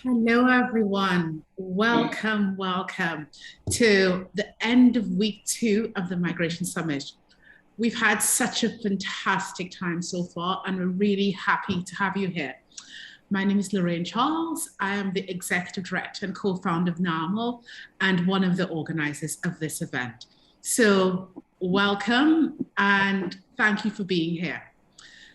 Hello, everyone. Welcome to the end of week 2 of the Migration Summit. We've had such a fantastic time so far, and we're really happy to have you here. My name is Lorraine Charles. I am the Executive Director and co-founder of NAML and one of the organizers of this event. So welcome and thank you for being here.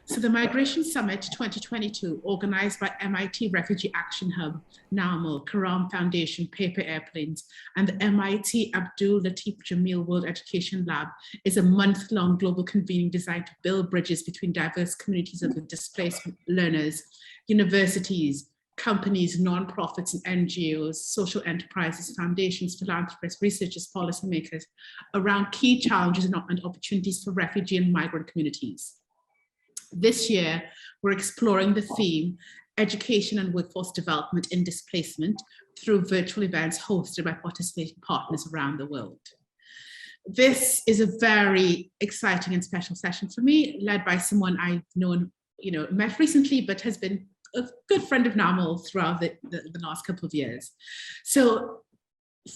So the Migration Summit 2022, organized by MIT Refugee Action Hub, NAML, Karam Foundation, Paper Airplanes, and the MIT Abdul Latif Jameel World Education Lab, is a month-long global convening designed to build bridges between diverse communities of displaced learners, universities, companies, non-profits and NGOs, social enterprises, foundations, philanthropists, researchers, policymakers, around key challenges and opportunities for refugee and migrant communities. This year, we're exploring the theme, education and workforce development in displacement, through virtual events hosted by participating partners around the world. This is a very exciting and special session for me, led by someone I've known, met recently, but has been a good friend of NAML throughout the last couple of years. So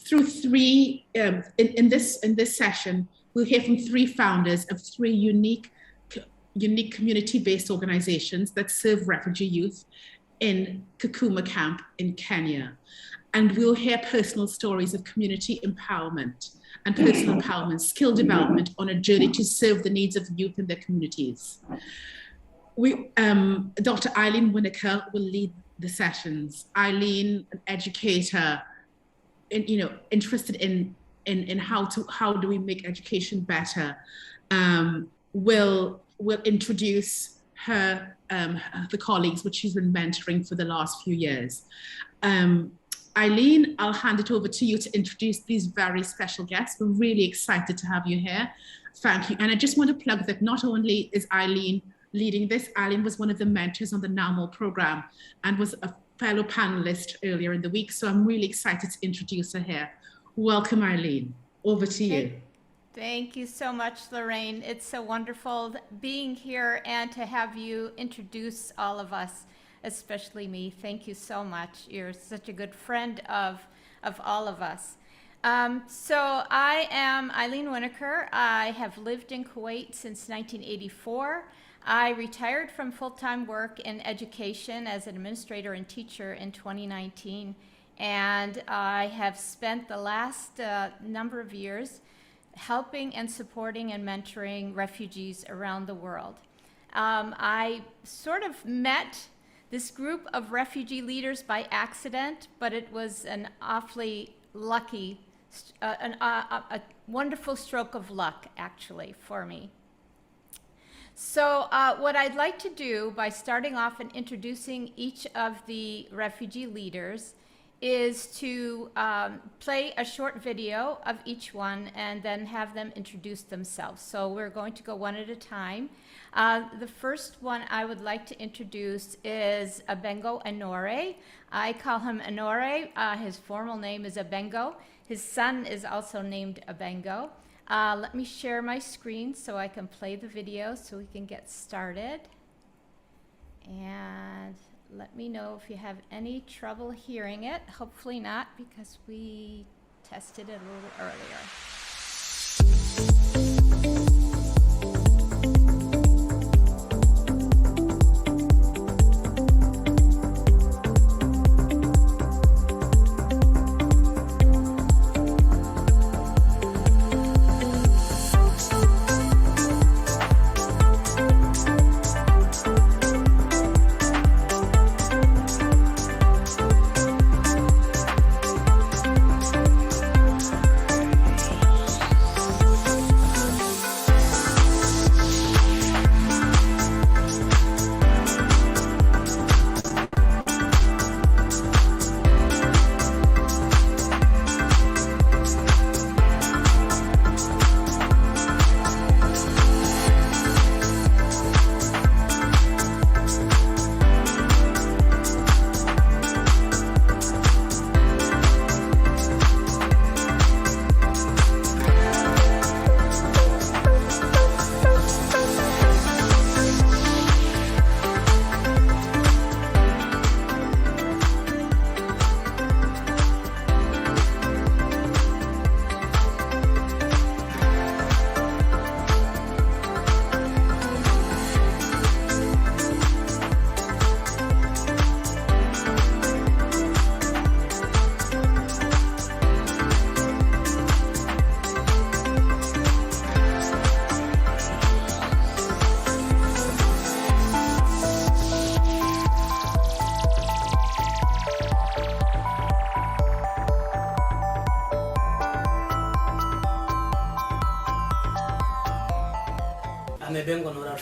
through three, in this session, we'll hear from 3 founders of 3 unique community-based organizations that serve refugee youth in Kakuma camp in Kenya. And we'll hear personal stories of community empowerment and personal empowerment, skill development on a journey to serve the needs of youth in their communities. Dr. Ilene Winokur will lead the sessions. Ilene, an educator, interested in how do we make education better, will introduce her the colleagues which she's been mentoring for the last few years. Ilene, I'll hand it over to you to introduce these very special guests. We're really excited to have you here. Thank you. And I just want to plug that not only is Ilene leading this, Ilene was one of the mentors on the NAML program and was a fellow panelist earlier in the week. So I'm really excited to introduce her here. Welcome, Ilene. Over to you. Thank you so much, Lorraine. It's so wonderful being here and to have you introduce all of us, especially me. Thank you so much. You're such a good friend of all of us. So I am Ilene Winokur. I have lived in Kuwait since 1984. I retired from full-time work in education as an administrator and teacher in 2019. And I have spent the last number of years helping and supporting and mentoring refugees around the world. I sort of met this group of refugee leaders by accident, but it was an awfully lucky, a wonderful stroke of luck, actually, for me. So what I'd like to do by starting off and introducing each of the refugee leaders is to play a short video of each one and then have them introduce themselves. So we're going to go one at a time. The first one I would like to introduce is Ebengo Honore. I call him Honore. His formal name is Ebengo. His son is also named Ebengo. Let me share my screen so I can play the video so we can get started. And let me know if you have any trouble hearing it. Hopefully not, because we tested it a little earlier.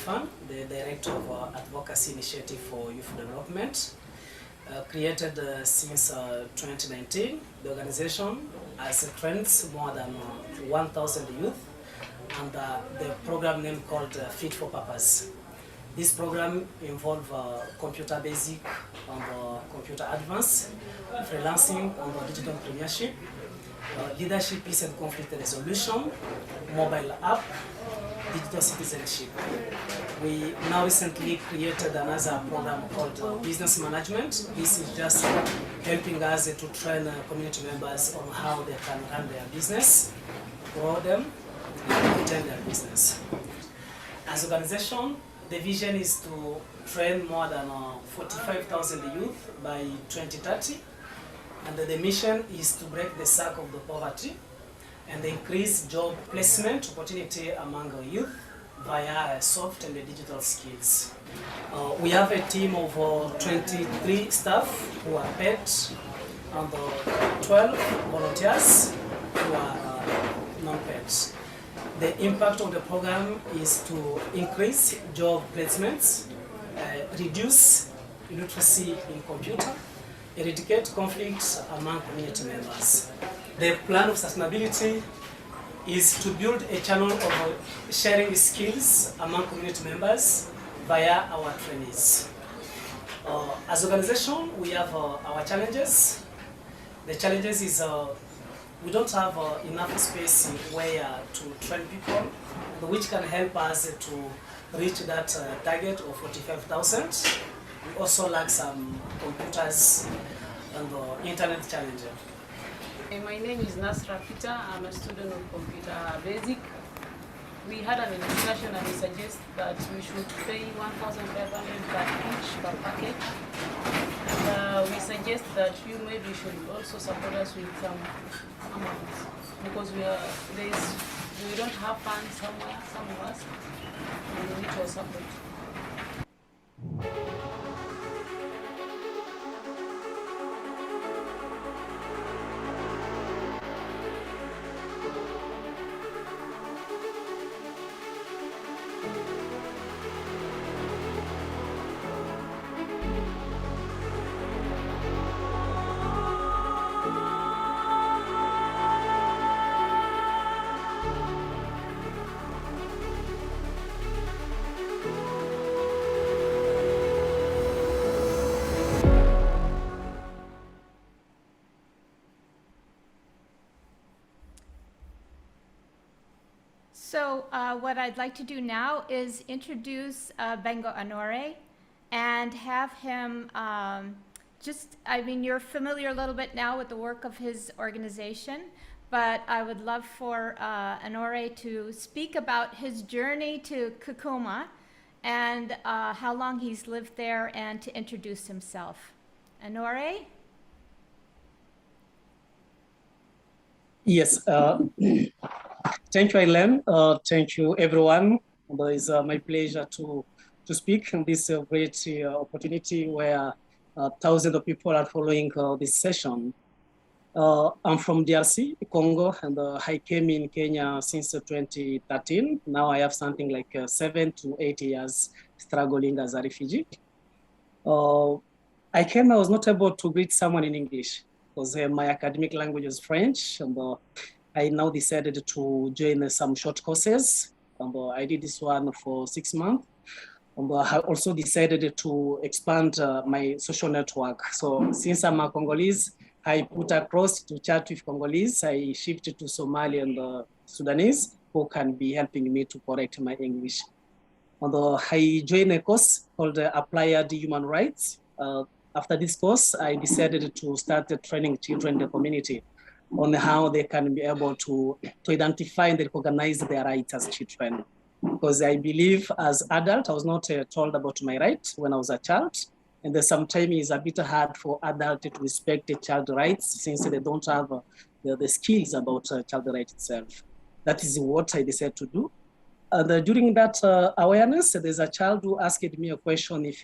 Stefan, the Director of Advocacy Initiative for Youth Development. Created since 2019, the organization has trained more than 1,000 youth, and the program name called Fit for Purpose. This program involves computer basic and computer advanced, freelancing and digital entrepreneurship, leadership, peace and conflict resolution, mobile app, digital citizenship. We now recently created another program called business management. This is just helping us to train community members on how they can run their business, grow them, and maintain their business. As an organization, the vision is to train more than 45,000 youth by 2030. And the mission is to break the cycle of the poverty and increase job placement opportunity among youth via soft and digital skills. We have a team of 23 staff who are paid and 12 volunteers who are non-paid. The impact of the program is to increase job placements, reduce illiteracy in computer, eradicate conflicts among community members. The plan of sustainability is to build a channel of sharing skills among community members via our trainees. As an organization, we have our challenges. The challenges is we don't have enough space where to train people, which can help us to reach that target of 45,000. We also lack some computers and internet challenges. My name is Nasra Peter. I'm a student of Computer Basic. We had a discussion and we suggest that we should pay 1,500 per package. And we suggest that you maybe should also support us with some amounts because we don't have funds somewhere, some of us, and we need your support. So what I'd like to do now is introduce Ebengo Honore and have him you're familiar a little bit now with the work of his organization, but I would love for Honore to speak about his journey to Kakuma and how long he's lived there and to introduce himself. Honore? Yes. Thank you, Ilene. Thank you, everyone. It is my pleasure to speak in this great opportunity where thousands of people are following this session. I'm from DRC, Congo, and I came in Kenya since 2013. Now I have something like 7 to 8 years struggling as a refugee. I was not able to greet someone in English because my academic language is French, and I now decided to join some short courses. I did this one for 6 months. I also decided to expand my social network. So since I'm a Congolese, I put across to chat with Congolese. I shifted to Somali and Sudanese who can be helping me to correct my English. I joined a course called Applied Human Rights. After this course, I decided to start training children in the community on how they can be able to identify and recognize their rights as children. Because I believe as adult, I was not told about my rights when I was a child. And sometimes it's a bit hard for adults to respect the child rights since they don't have the skills about child rights itself. That is what I decided to do. And during that awareness, there's a child who asked me a question if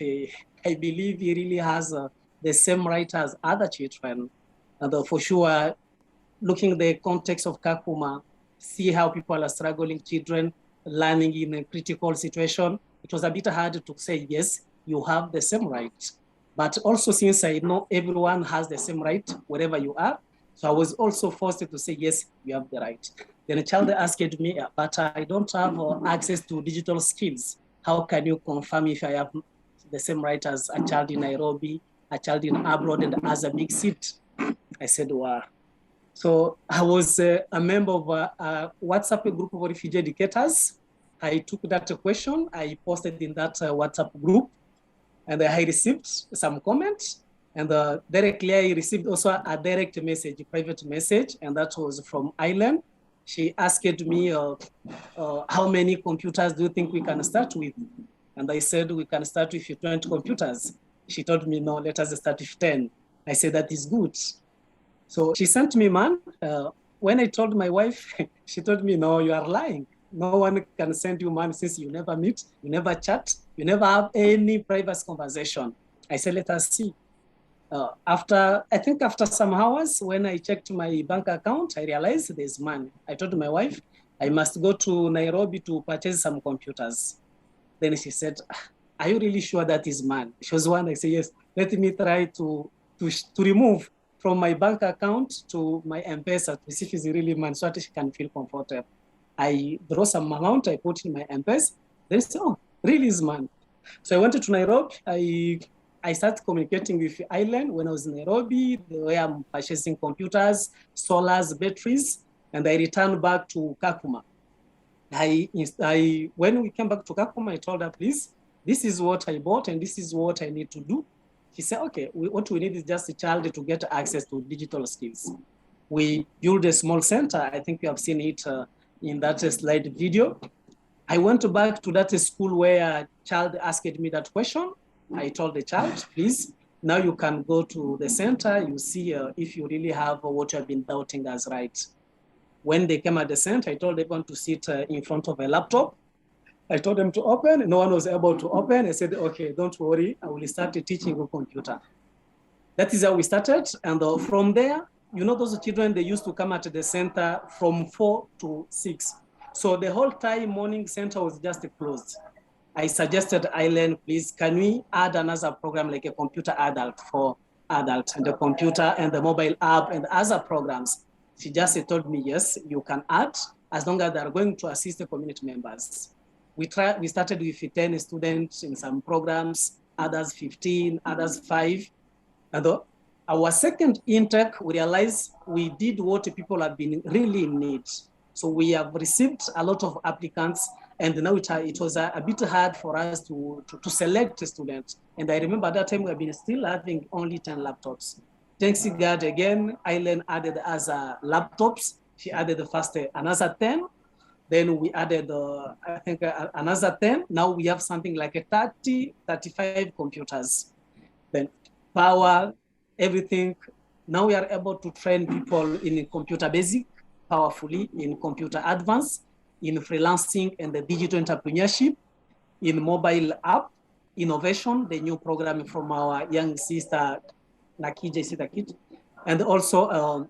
I believe he really has the same right as other children. And for sure, looking at the context of Kakuma, see how people are struggling children, learning in a critical situation, it was a bit hard to say, yes, you have the same right. But also, since I know everyone has the same right wherever you are, so I was also forced to say, yes, you have the right. Then a child asked me, but I don't have access to digital skills. How can you confirm if I have the same right as a child in Nairobi, a child in abroad, and as a big seat? I said, wow. So I was a member of a WhatsApp group of refugee educators. I took that question, I posted in that WhatsApp group, and I received some comments. And directly I received also a direct message, a private message, and that was from Ilene. She asked me, how many computers do you think we can start with? And I said, we can start with 20 computers. She told me, no, let us start with 10. I said, that is good. So she sent me man. When I told my wife, she told me, no, you are lying. No one can send you man since you never meet, you never chat, you never have any private conversation. I said, let us see. After some hours, when I checked my bank account, I realized there's money. I told my wife, I must go to Nairobi to purchase some computers. Then she said, are you really sure that is man? She was one. I said, yes, let me try to remove from my bank account to my M-Pesa to see if it's really man, so that she can feel comfortable. I draw some amount, I put in my M-Pesa. They said, oh, really is man. So I went to Nairobi. I started communicating with Ilene when I was in Nairobi, where I'm purchasing computers, solars, batteries, and I returned back to Kakuma. When we came back to Kakuma, I told her, please, this is what I bought and this is what I need to do. She said, okay, what we need is just a child to get access to digital skills. We built a small center. I think you have seen it in that slide video. I went back to that school where a child asked me that question. I told the child, please, now you can go to the center. You see if you really have what you have been doubting as right. When they came at the center, I told everyone to sit in front of a laptop. I told them to open. No one was able to open. I said, okay, don't worry. I will start teaching you computer. That is how we started. And from there, you know, those children, they used to come at the center from 4 to 6. So the whole time morning center was just closed. I suggested, Ilene, please, can we add another program like a computer adult for adult and the computer and the mobile app and other programs? She just told me, yes, you can add as long as they're going to assist the community members. We started with 10 students in some programs, others 15, others 5. And our second intake, we realized we did what people have been really in need. So we have received a lot of applicants, and now it was a bit hard for us to select students. And I remember at that time we have been still having only 10 laptops. Thanks God again, Ilene added other laptops. She added the first another 10. Then we added, I think, another 10. Now we have something like a 30, 35 computers. Then power, everything. Now we are able to train people in computer basic, powerfully, in computer advanced, in freelancing and the digital entrepreneurship, in mobile app, innovation, the new program from our young sister, Nakija Sitakit, and also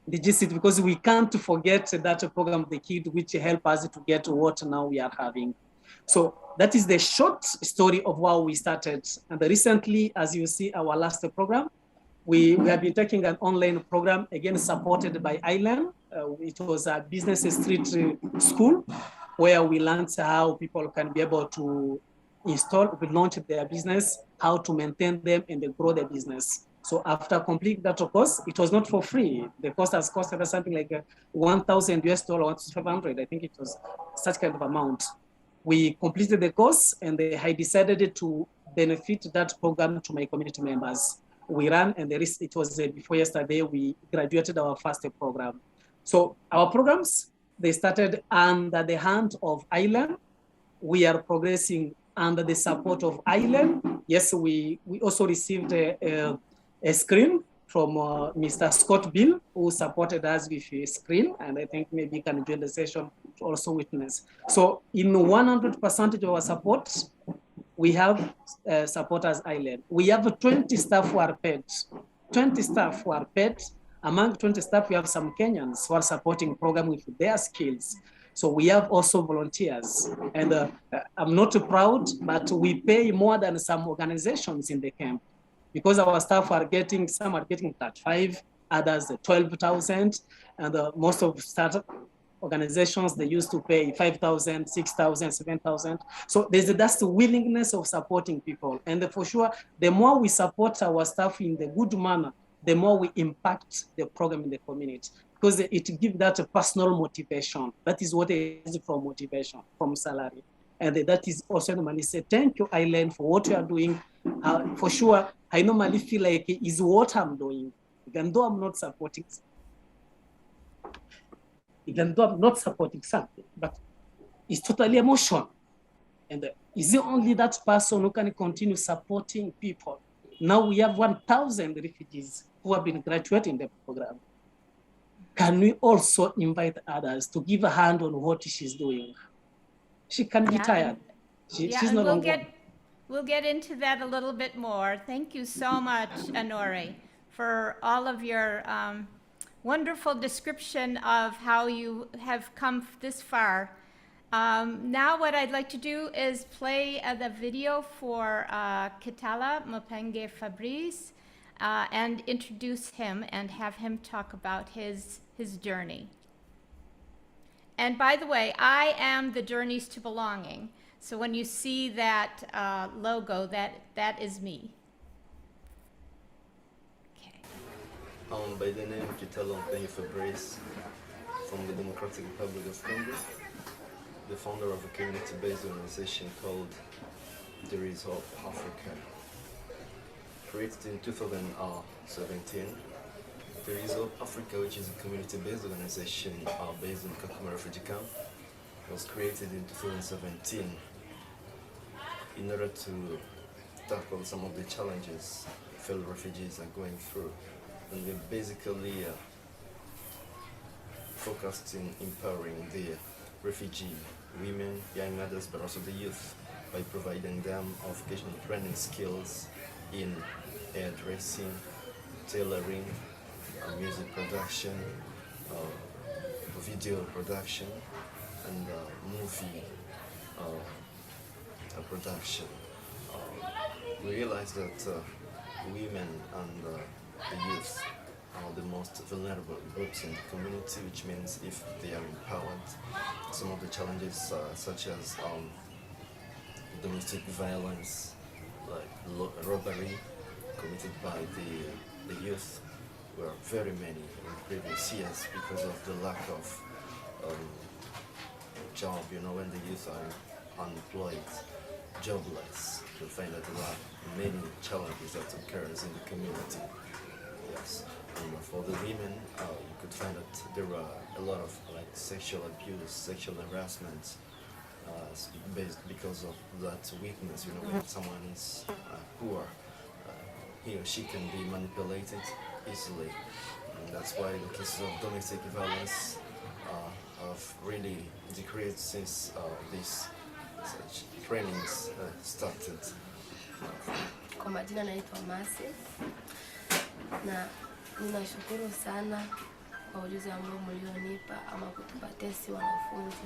the GCT, because we can't forget that program, the kid, which help us to get what now we are having. So that is the short story of how we started. And recently, as you see, our last program, we have been taking an online program, again, supported by Ilene. It was a business street school where we learned how people can be able to install, launch their business, how to maintain them and grow their business. So after completing that course, it was not for free. The cost has costed something like $1,000 US, 500. I think it was such kind of amount. We completed the course and I decided to benefit that program to my community members. We ran, and it was before yesterday, we graduated our first program. So our programs, they started under the hand of Ilene. We are progressing under the support of Ilene. Yes, we also received a screen from Mr. Scott Bill, who supported us with a screen, and I think maybe you can join the session to also witness. So in 100% of our support, we have supporters Ilene. We have 20 staff who are paid. 20 staff who are paid. Among 20 staff, we have some Kenyans who are supporting program with their skills. So we have also volunteers. And I'm not proud, but we pay more than some organizations in the camp because our staff are getting, some are getting 35, others 12,000. And most of startup organizations, they used to pay 5,000, 6,000, 7,000. So there's that's the willingness of supporting people. And for sure, the more we support our staff in the good manner, the more we impact the program in the community, because it gives that a personal motivation. That is what it is from motivation, from salary. And that is also normally say, thank you, Ilene, for what you are doing. For sure, I normally feel like it is what I'm doing, even though I'm not supporting something, but it's totally emotional. And is it only that person who can continue supporting people? Now we have 1,000 refugees who have been graduating the program. Can we also invite others to give a hand on what she's doing? She can be tired. She's no longer. We'll get into that a little bit more. Thank you so much, Honore, for all of your wonderful description of how you have come this far. Now what I'd like to do is play the video for Kitala Mupenge Fabrice and introduce him and have him talk about his journey. And by the way, I am the Journeys to Belonging. So when you see that logo, that is me. By the name Kitala Mupenge Fabrice from the Democratic Republic of Congo, the founder of a community-based organization called There Is Hope Africa. Created in 2017, There Is Hope Africa, which is a community-based organization based in Kakuma refugee camp, was created in 2017 in order to tackle some of the challenges fellow refugees are going through. And we basically focused in empowering the refugee women, young adults, but also the youth by providing them vocational training skills in hairdressing, tailoring, music production, video production, and movie production. We realized that women and the youth are the most vulnerable groups in the community, which means if they are empowered, some of the challenges such as domestic violence, like robbery committed by the youth were very many in previous years because of the lack of job. You know, when the youth are unemployed, jobless, you'll find that there are many challenges that occurs in the community. Yes, and for the women, you could find that there are a lot of like sexual abuse, sexual harassment, based because of that weakness. You know, when someone is poor, he or she can be manipulated easily, and that's why the cases of domestic violence have really decreased since these such trainings started. Kwa majina naitwa Masi na ninashukuru sana kwa ujuzi ambao mlionipa ama kutupatia sisi wanafunzi.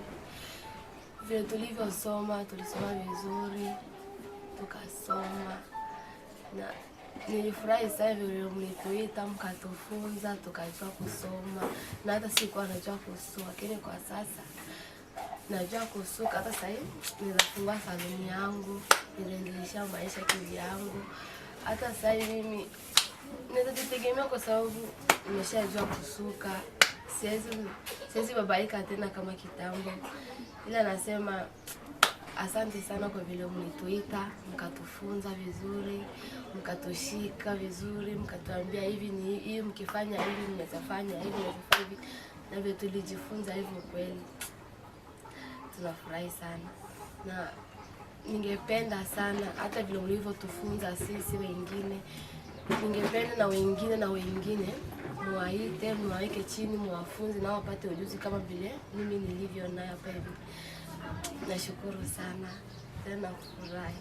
Vile tulivyosoma, tulisoma vizuri, tukasoma na nilifurahi sana vile mlituita mkatufunza, tukajua kusoma na hata sikuwa najua kusuka, lakini kwa sasa najua kusuka. Hata sasa ninafungua saluni yangu, ninaendelesha maisha kivyangu. Hata sasa mimi ninajitegemea kwa sababu nimeshajua kusuka. Siwezi babaika tena kama kitambo. Ila nasema asante sana kwa vile mlituita, mkatufunza vizuri, mkatushika vizuri, mkatuambia hivi ni hivi, mkifanya hivi mnafanya hivi, na vile tulijifunza hivyo kweli. Tunafurahi sana. Na ningependa sana hata vile mlivyotufunza sisi wengine, ningependa na wengine muwaite, muwaweke chini, muwafunze na wapate ujuzi kama vile mimi nilivyo nayo hapa hivi. Nashukuru sana. Tena furahi.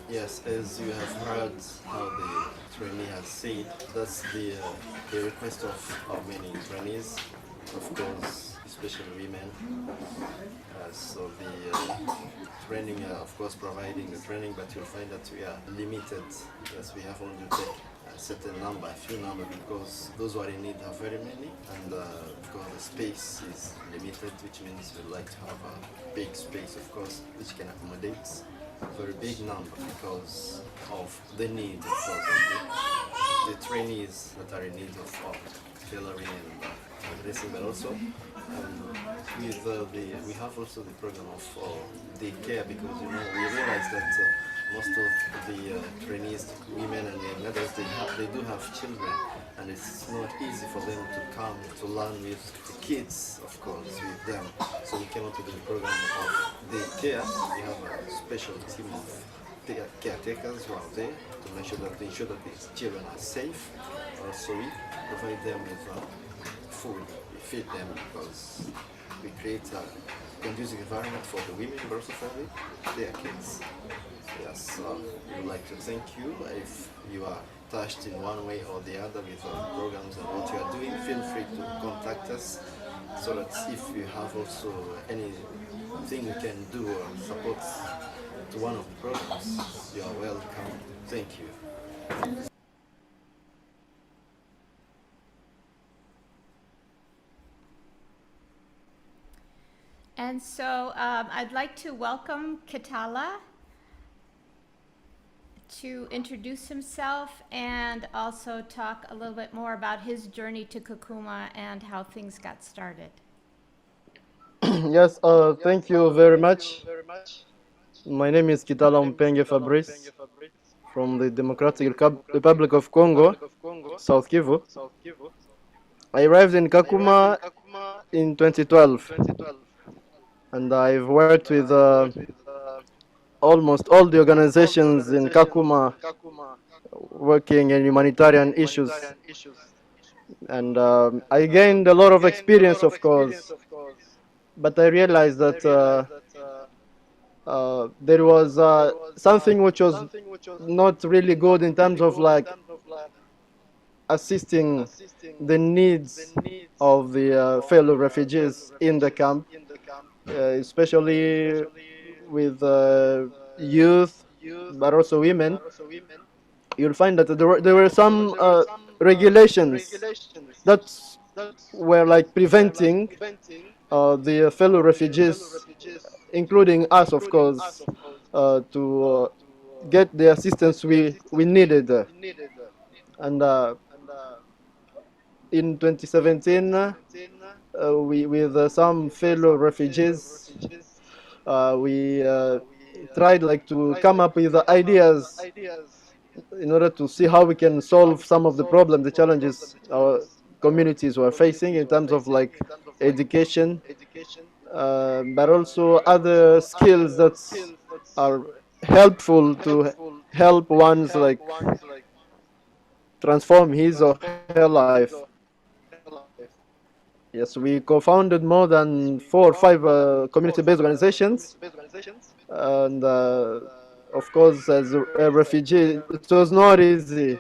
Yes, as you have heard how the trainee has said, that's the request of many trainees. Of course, especially women. So the training, of course, providing the training, but you'll find that we are limited. Yes, we have only to take a certain number, a few numbers, because those who are in need are very many, and because the space is limited, which means we'd like to have a big space, of course, which can accommodate a very big number because of the need, of course, of the trainees that are in need of tailoring and dressing, but also we have also the program of daycare, because we realize that most of the trainees, women and young adults, they do have children, and it's not easy for them to come to learn with the kids, of course, with them. So we came up with the program of daycare. We have a special team of caretakers who are there to make sure that they ensure that these children are safe. Also, we provide them with food. We feed them because we create a conducive environment for the women, but also for their kids. Yes, we would like to thank you. If you are touched in one way or the other with our programs and what you are doing, feel free to contact us, so that if you have also anything you can do or support to one of the programs, you are welcome. Thank you. And so I'd like to welcome Kitala to introduce himself and also talk a little bit more about his journey to Kakuma and how things got started. Yes, thank you very much. My name is Kitala Mupenge Fabrice from the Democratic Republic of Congo, South Kivu. I arrived in Kakuma in 2012, and I've worked with almost all the organizations in Kakuma working in humanitarian issues. And I gained a lot of experience, of course, but I realized that there was something which was not really good in terms of like assisting the needs of the fellow refugees in the camp, especially with youth, but also women. You'll find that there were some regulations that were like preventing the fellow refugees, including us, of course, to get the assistance we needed. And in 2017, we with some fellow refugees, we tried like to come up with ideas in order to see how we can solve some of the problems, the challenges our communities were facing in terms of like education, but also other skills that are helpful to help one's like transform his or her life. Yes, we co-founded more than 4 or 5 community-based organizations, and of course, as a refugee, it was not easy.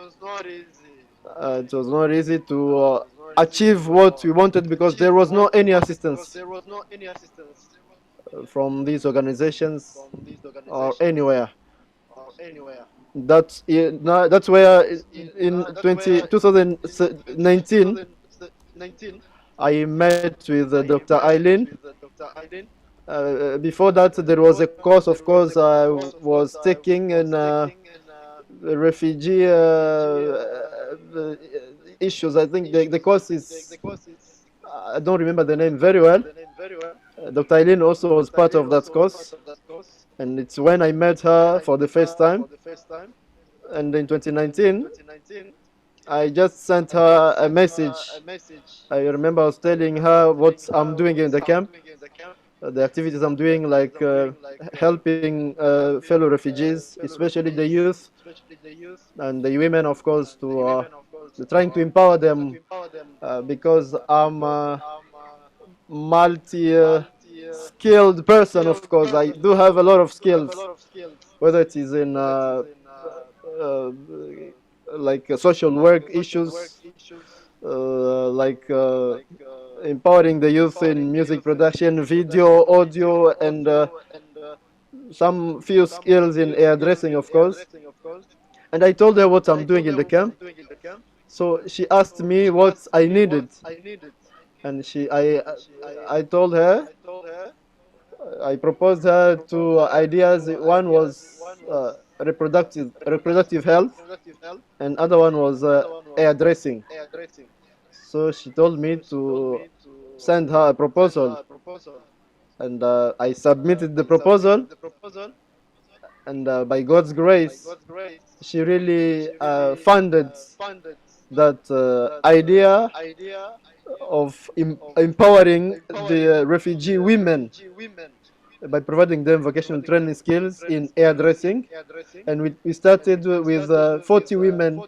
It was not easy to achieve what we wanted because there was no any assistance from these organizations or anywhere. That's where in 2019 I met with Dr. Ilene. Before that, there was a course, of course, I was taking in refugee issues. I think the course is, I don't remember the name very well. Dr. Ilene also was part of that course, and it's when I met her for the first time. And in 2019, I just sent her a message. I remember I was telling her what I'm doing in the camp, the activities I'm doing, like helping fellow refugees, especially the youth and the women, of course, to trying to empower them, because I'm a multi-skilled person, of course. I do have a lot of skills, whether it is in like social work issues, like empowering the youth in music production, video, audio, and some few skills in hairdressing, of course. And I told her what I'm doing in the camp. So she asked me what I needed, and I told her, I proposed her two ideas. One was reproductive health, and other one was hairdressing. So she told me to send her a proposal, and I submitted the proposal, and by God's grace, she really funded that idea of empowering the refugee women by providing them vocational training skills in hairdressing. And we started with 40 women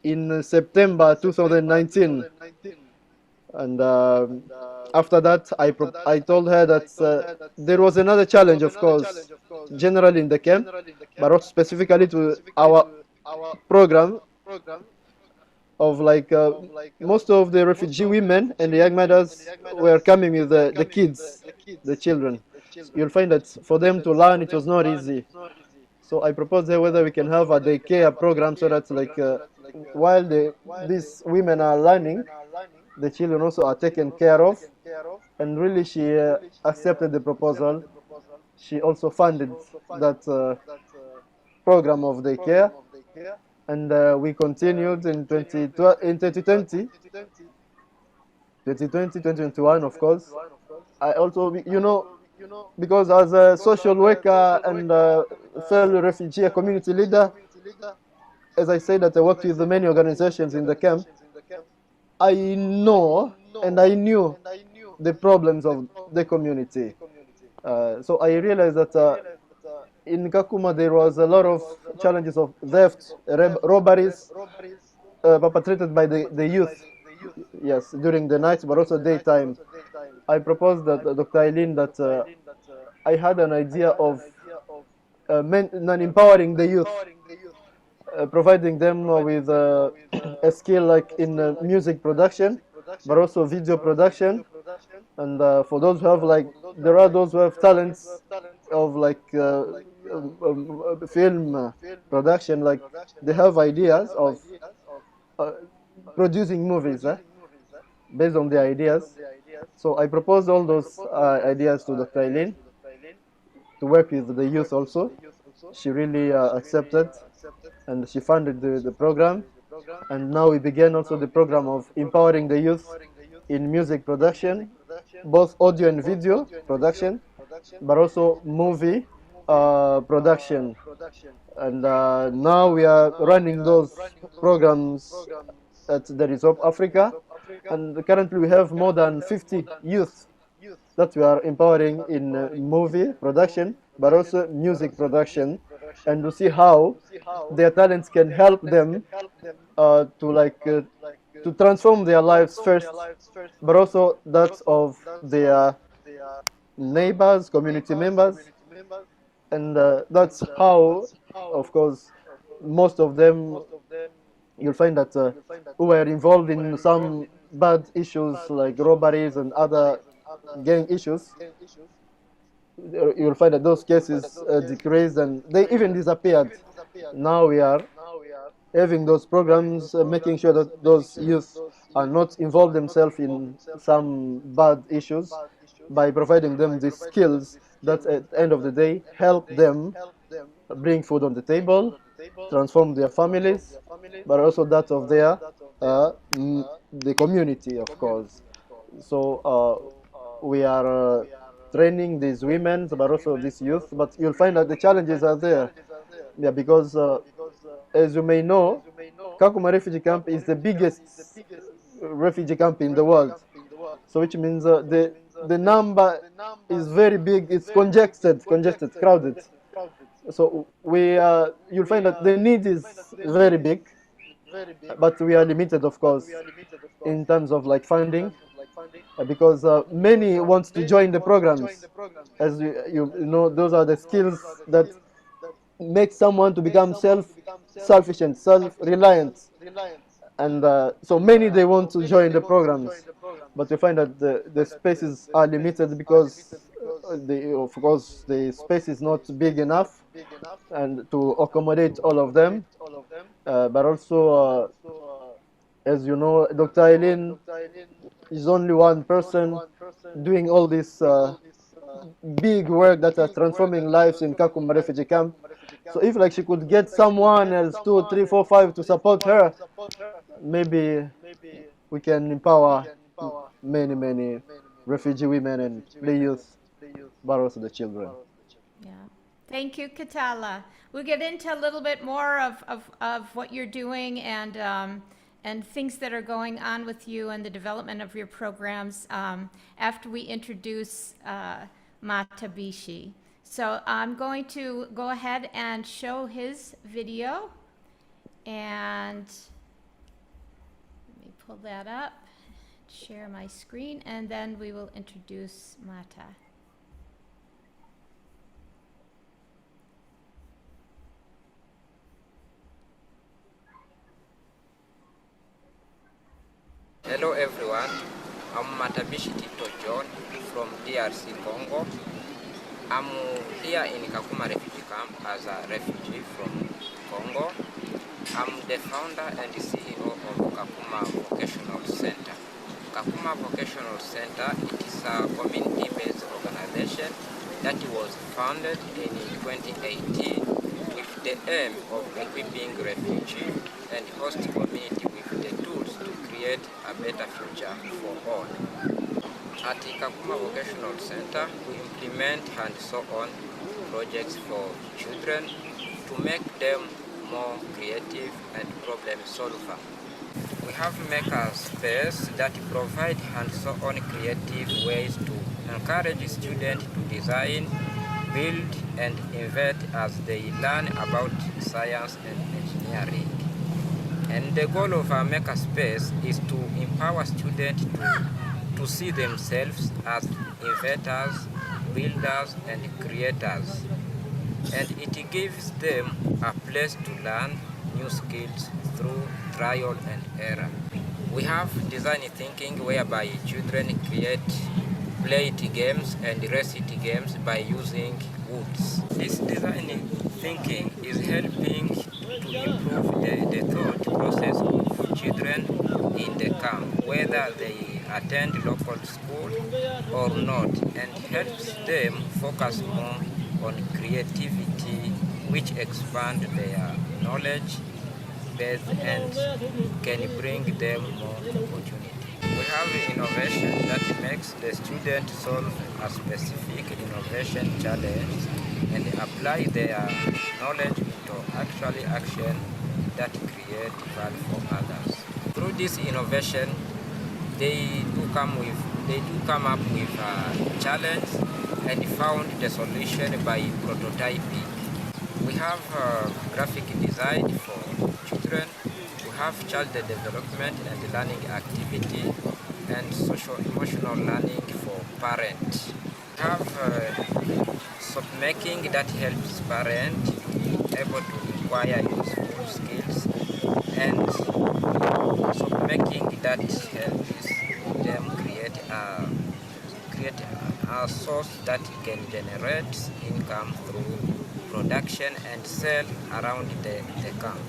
in September 2019. And after that, I told her that there was another challenge, of course, generally in the camp, but also specifically to our program of like most of the refugee women and the young mothers were coming with the kids, the children. You'll find that for them to learn, it was not easy. So I proposed there whether we can have a daycare program so that like while these women are learning, the children also are taken care of. And really she accepted the proposal. She also funded that program of daycare. And we continued in 2020, 2021, of course. I also, because as a social worker and fellow refugee community leader, as I said that I worked with many organizations in the camp, I know and I knew the problems of the community. So I realized that in Kakuma there was a lot of challenges of theft, robberies perpetrated by the youth, yes, during the night but also daytime. I proposed that Dr. Ilene that I had an idea of empowering the youth, providing them with a skill like in music production, but also video production. And for those who have there are those who have talents of film production, like they have ideas of producing movies based on the ideas. So I proposed all those ideas to Dr. Ilene to work with the youth also. She really accepted, and she funded the program. And now we began also the program of empowering the youth in music production, both audio and video production, but also movie production. And now we are running those programs at the Resort Africa. And currently we have more than 50 youth that we are empowering in movie production, but also music production, and to see how their talents can help them to transform their lives first, but also that of their neighbors, community members. And that's how, of course, most of them, you'll find that who were involved in some bad issues like robberies and other gang issues, you'll find that those cases decreased and they even disappeared. Now we are having those programs, making sure that those youth are not involved themselves in some bad issues by providing them the skills that at the end of the day help them bring food on the table, transform their families, but also that of the community, of course. So we are training these women, but also these youth, but you'll find that the challenges are there. Yeah, because as you may know, Kakuma refugee camp is the biggest refugee camp in the world. So which means the number is very big, it's congested, crowded. So you'll find that the need is very big, but we are limited, of course, in terms of funding, because many want to join the programs. As you know, those are the skills that make someone to become self-sufficient, self-reliant. And so many, they want to join the programs, but we find that the spaces are limited because of course the space is not big enough and to accommodate all of them. But also, as you know, Dr. Eileen is only one person doing all this big work that are transforming lives in Kakuma refugee camp. So if like she could get someone else, 2, 3, 4, 5 to support her, maybe we can empower many refugee women and the youth, but also the children. Yeah. Thank you, Catala. We'll get into a little bit more of what you're doing and things that are going on with you and the development of your programs after we introduce Matabishi. So I'm going to go ahead and show his video, and let me pull that up, share my screen, and then we will introduce Mata. Hello everyone, I'm Matabishi Titho John from DRC Congo. I'm here in Kakuma refugee camp as a refugee from Congo. I'm the founder and the CEO of Kakuma Vocational Center. Kakuma Vocational Center, it is a community-based organization that was founded in 2018 with the aim of equipping refugees and host community with the tools to create a better future for all. At the Kakuma Vocational Center, we implement hands-on projects for children to make them more creative and problem solver. We have maker space that provide hands-on creative ways to encourage students to design, build, and invent as they learn about science and engineering. And the goal of our makerspace is to empower students to see themselves as inventors, builders, and creators. And it gives them a place to learn new skills through trial and error. We have design thinking whereby children create play-it games and rest-it games by using woods. This design thinking is helping to improve the thought process of children in the camp, whether they attend local school or not, and helps them focus more on creativity, which expand their knowledge base and can bring them more opportunity. We have innovation that makes the student solve a specific innovation challenge and apply their knowledge into actually action that create value for others. Through this innovation, they do come up with a challenge and found the solution by prototyping. We have graphic design for children. We have child development and learning activity and social emotional learning for parents. We have soap making that helps parents able to acquire useful skills, and soap making that helps them create a source that can generate income through production and sell around the camp.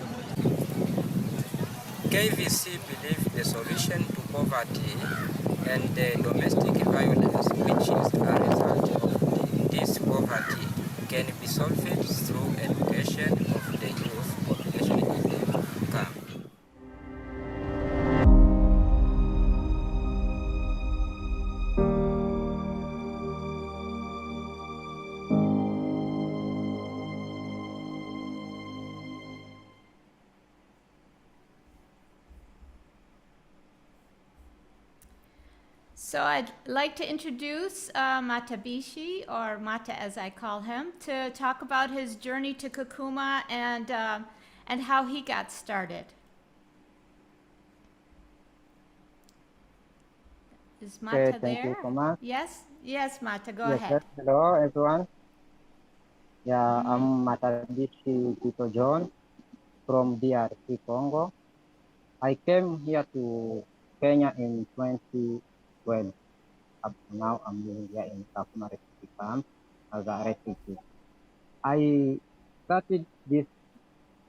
KVC believes the solution to poverty and the domestic violence, which is a result of this poverty, can be solved through education of the youth population in the camp. So I'd like to introduce Matabishi, or Mata as I call him, to talk about his journey to Kakuma and how he got started. Is Mata thank there? you so much. Yes? Yes, Mata, go Yes, ahead. hello everyone. Yeah, I'm Matabishi Titho John from DRC Congo. I came here to Kenya in 2012 2012. Up to now, I'm living here in Kakuma refugee camp as a refugee. I started this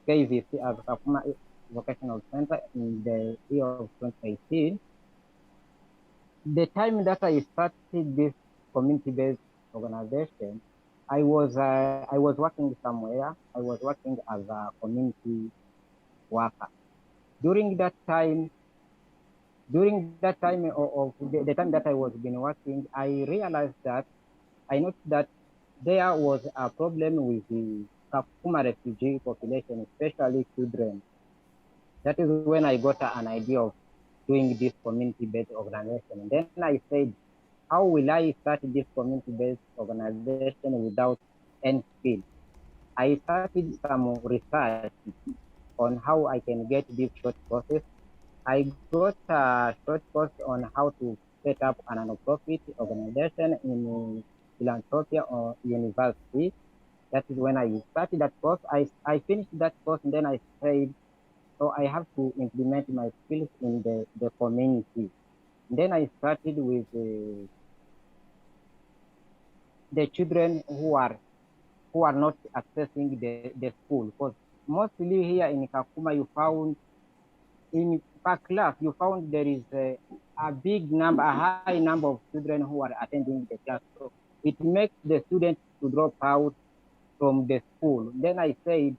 KVC as Kakuma Vocational Center in the year of 2018. The time that I started this community-based organization, I was working somewhere. I was working as a community worker. During that time of the time that I was been working, I realized that I noticed that there was a problem with the Kakuma refugee population, especially children. That is when I got an idea of doing this community-based organization. And then I said, how will I start this community-based organization without any skill? I started some research on how I can get this short courses. I got a short course on how to set up a non-profit organization in philanthropy or university. That is when I started that course. I finished that course and then I said, so I have to implement my skills in the community. And then I started with the children who are not accessing the school. Because mostly here in Kakuma, you found in per class, you found there is a high number of children who are attending the class. So it makes the students to drop out from the school. Then I said,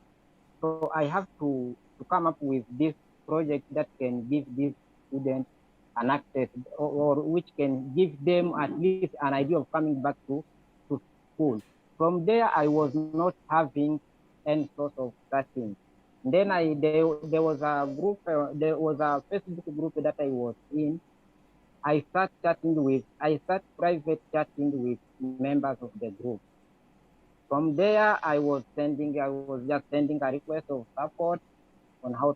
so I have to come up with this project that can give these students an access or which can give them at least an idea of coming back to school. From there, I was not having any sort of starting. Then there was a group, there was a Facebook group that I was in. I start private chatting with members of the group. From there, I was just sending a request of support on how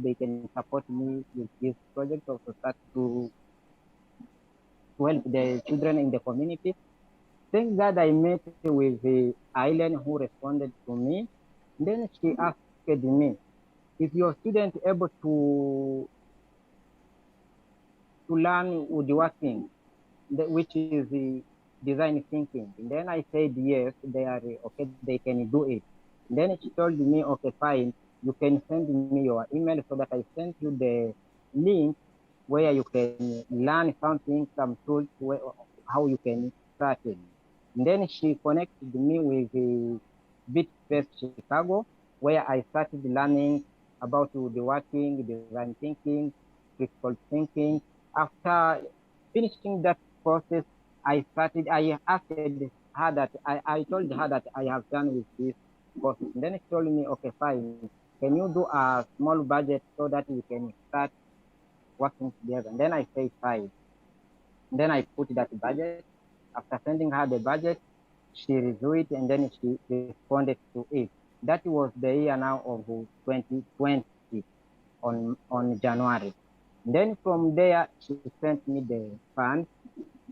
they can support me with this project of start to help the children in the community. Thank God I met with Ilene who responded to me. Then she asked me, is your student able to learn woodworking, which is the design thinking? And then I said, yes, they are okay, they can do it. And then she told me, okay, fine, you can send me your email so that I send you the link where you can learn something, some tools, how you can start it. And then she connected me with BitFest Chicago, where I started learning about the working, design thinking, critical thinking. After finishing that process, I asked her that I told her that I have done with this course. And then she told me, okay, fine, can you do a small budget so that we can start working together? And then I said, fine. And then I put that budget. After sending her the budget, she reviewed it and then she responded to it. That was the year now of 2020 on January. And then from there, she sent me the fund.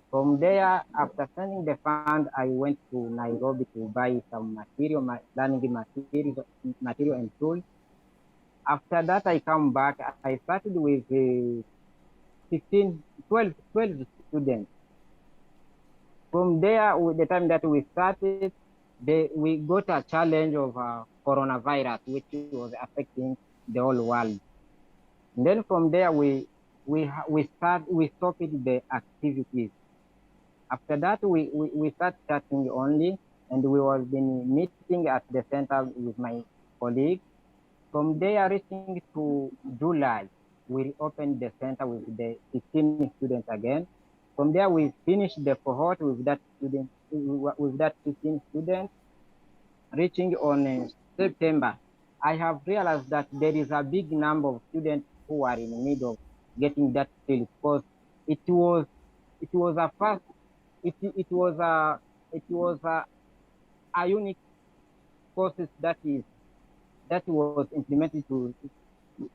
From there, after sending the fund, I went to Nairobi to buy some learning material and tools. After that, I come back. I started with 12 students. From there, with the time that we started, we got a challenge of coronavirus, which was affecting the whole world. And then from there, we stopped the activities. After that, we started chatting only, and we were been meeting at the center with my colleagues. From there, reaching to July, we opened the center with the 15 students again. From there, we finished the cohort with that 15 students. Reaching on September, I have realized that there is a big number of students who are in need of getting that skill, because it was a unique process that was implemented to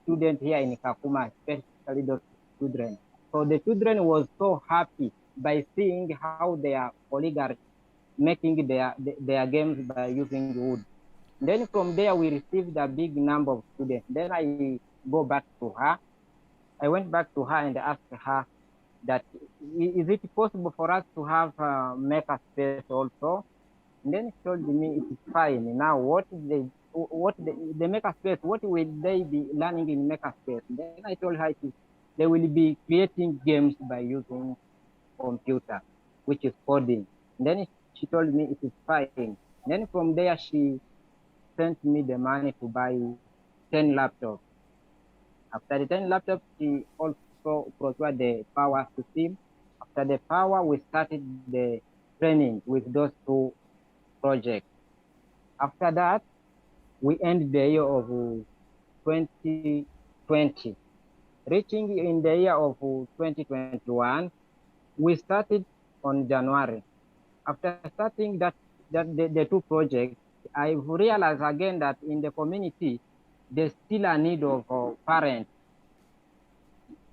students here in Kakuma, especially those children. So the children was so happy by seeing how their colleagues are making their games by using wood. Then from there, we received a big number of students. Then I go back to her. I went back to her and asked her, that is it possible for us to have maker space also? And then he told me it is fine. Now what the maker space, what will they be learning in maker space? Then I told her they will be creating games by using computer, which is coding. And then she told me it is fine. Then from there she sent me the money to buy 10 laptops. After the 10 laptops, she also procured the power system. After the power, we started the training with those two projects. After that, we end the year of 2020. Reaching in the year of 2021, we started on January. After starting the two projects, I realized again that in the community, there's still a need of parents.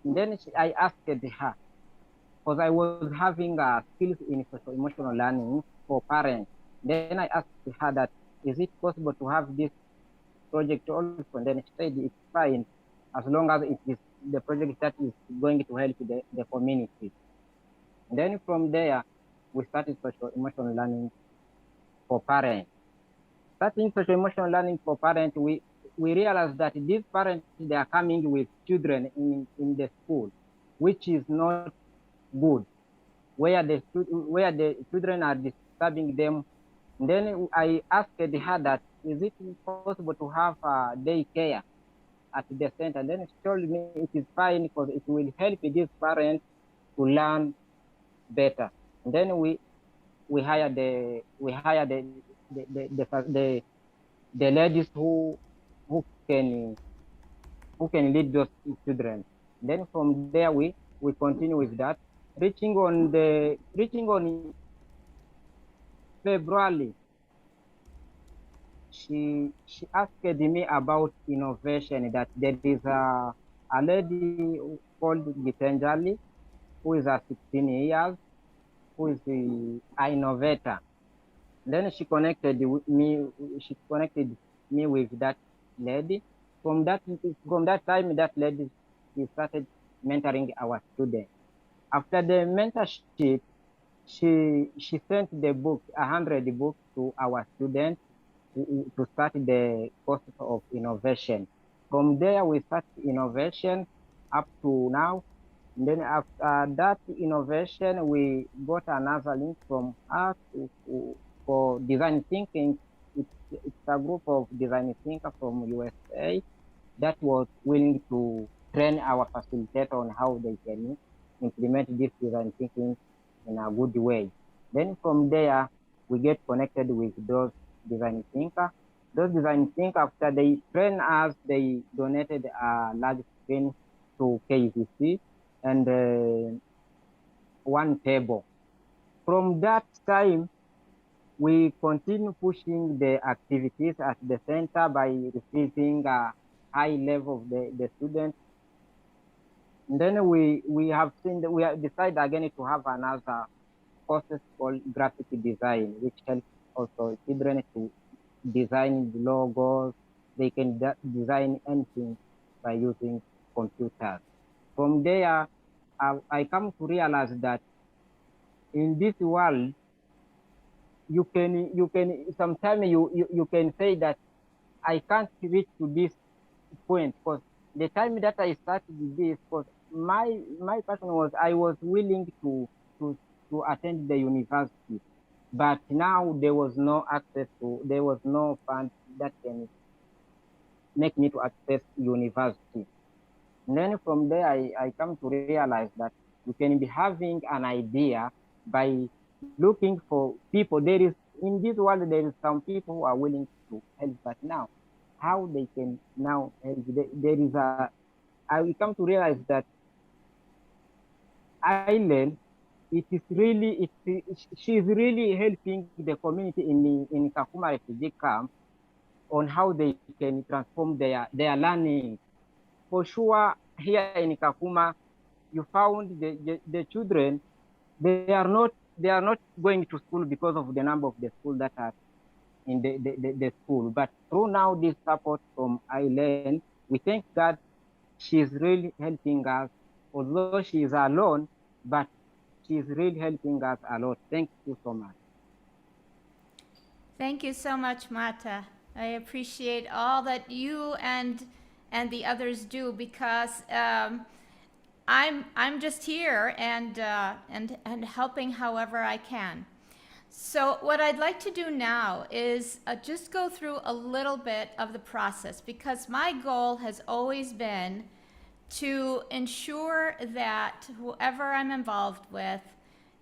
And then I asked her, because I was having skills in social emotional learning for parents. Then I asked her that, is it possible to have this project also? And then she said it's fine, as long as it is the project that is going to help the community. And then from there, we started social emotional learning for parents. Starting social emotional learning for parents, we realized that these parents, they are coming with children in the school, which is not good, where the children are disturbing them. And then I asked her that, is it possible to have daycare at the center? And then she told me it is fine because it will help these parents to learn better. And then we hire the ladies who can lead those children. Then from there we continue with that. Reaching on February, she asked me about innovation, that there is a lady called Gitanjali, who is 16 years, who is an innovator. Then she connected me with that lady. From that time, that lady, she started mentoring our students. After the mentorship, she sent the book, 100 books, to our students to start the course of innovation. From there, we start innovation up to now. And then after that innovation, we got another link from us for design thinking. It's a group of design thinkers from USA that was willing to train our facilitator on how they can implement this design thinking in a good way. Then from there, we get connected with those design thinkers. Those design thinkers, after they train us, they donated a large screen to KVC and one table. From that time, we continue pushing the activities at the center by receiving a high level of the students. And then we have decided again to have another courses called graphic design, which helps also children to design logos. They can design anything by using computers. From there, I come to realize that in this world, you can sometimes you can say that I can't reach to this point, because the time that I started this, because my passion was, I was willing to attend the university, but now there was no fund that can make me to access university. And then from there, I come to realize that you can be having an idea by looking for people. There is, in this world, there is some people who are willing to help, but now, how they can now help? There is I come to realize that Ilene, she's really helping the community in Kakuma refugee camp on how they can transform their learning. For sure, here in Kakuma, you found the children, they are not going to school because of the number of the schools that are in the school. But through now this support from Ilene, we thank God she's really helping us. Although she is alone, but she's really helping us a lot. Thank you so much. Thank you so much, Mata. I appreciate all that you and the others do, because I'm just here and helping however I can. So what I'd like to do now is just go through a little bit of the process, because my goal has always been to ensure that whoever I'm involved with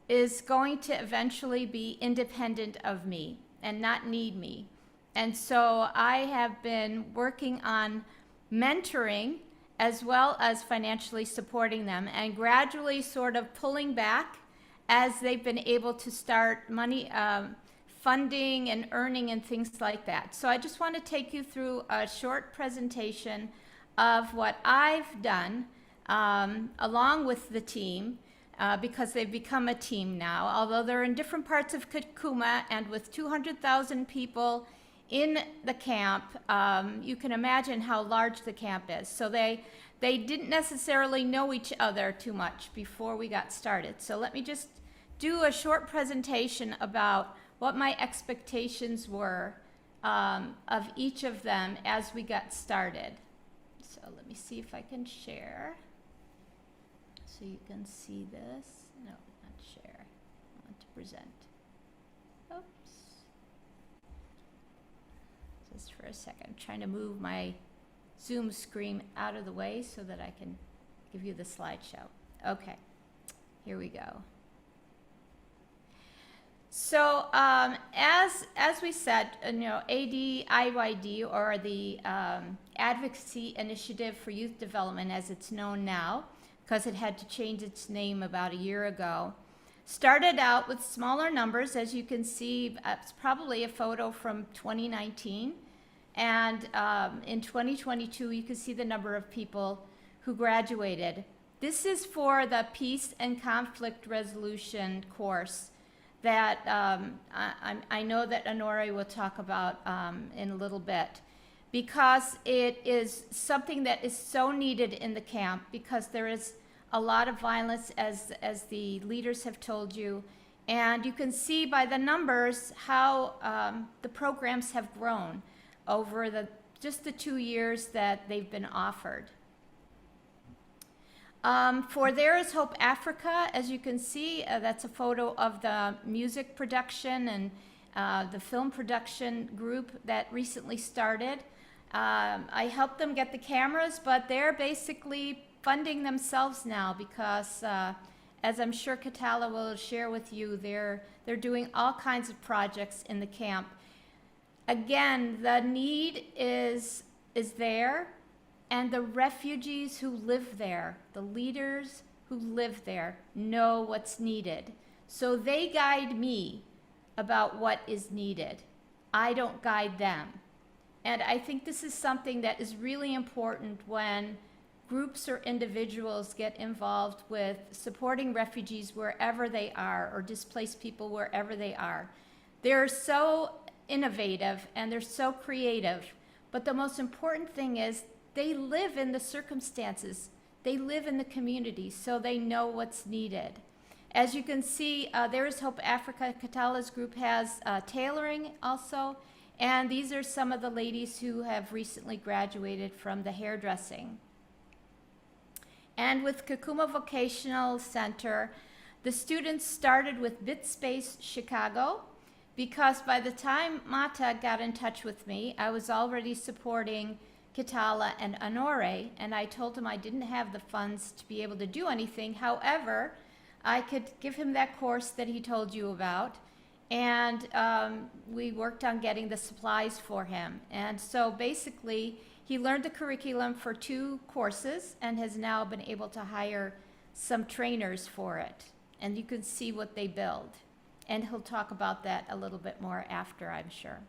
is going to eventually be independent of me and not need me. And so I have been working on mentoring as well as financially supporting them, and gradually sort of pulling back as they've been able to start money funding and earning and things like that. So I just want to take you through a short presentation of what I've done along with the team, because they've become a team now, although they're in different parts of Kakuma, and with 200,000 people in the camp, you can imagine how large the camp is. So they didn't necessarily know each other too much before we got started. So let me just do a short presentation about what my expectations were of each of them as we got started. So let me see if I can share so you can see this. No, not share. I want to present. Oops. Just for a second. I'm trying to move my Zoom screen out of the way so that I can give you the slideshow. Okay, here we go. So as we said, ADIYD, or the Advocacy Initiative for Youth Development as it's known now, because it had to change its name about a year ago, started out with smaller numbers. As you can see, it's probably a photo from 2019. And in 2022, you can see the number of people who graduated. This is for the Peace and Conflict Resolution course that I know that Honore will talk about in a little bit, because it is something that is so needed in the camp, because there is a lot of violence, as the leaders have told you. And you can see by the numbers how the programs have grown over just the 2 years that they've been offered. For There Is Hope Africa, as you can see, that's a photo of the music production and the film production group that recently started. I helped them get the cameras, but they're basically funding themselves now, because as I'm sure Catala will share with you, they're doing all kinds of projects in the camp. Again, the need is there, and the refugees who live there, the leaders who live there, know what's needed. So they guide me about what is needed. I don't guide them. And I think this is something that is really important when groups or individuals get involved with supporting refugees wherever they are, or displaced people wherever they are. They're so innovative and they're so creative, but the most important thing is they live in the circumstances, they live in the community, so they know what's needed. As you can see, There Is Hope Africa, Catala's group, has tailoring also, and these are some of the ladies who have recently graduated from the hairdressing. And with Kakuma Vocational Center, the students started with BitSpace Chicago, because by the time Mata got in touch with me, I was already supporting Kitala and Honore, and I told him I didn't have the funds to be able to do anything. However, I could give him that course that he told you about, and we worked on getting the supplies for him. And so basically, he learned the curriculum for 2 courses and has now been able to hire some trainers for it. And you can see what they build. And he'll talk about that a little bit more after, I'm sure.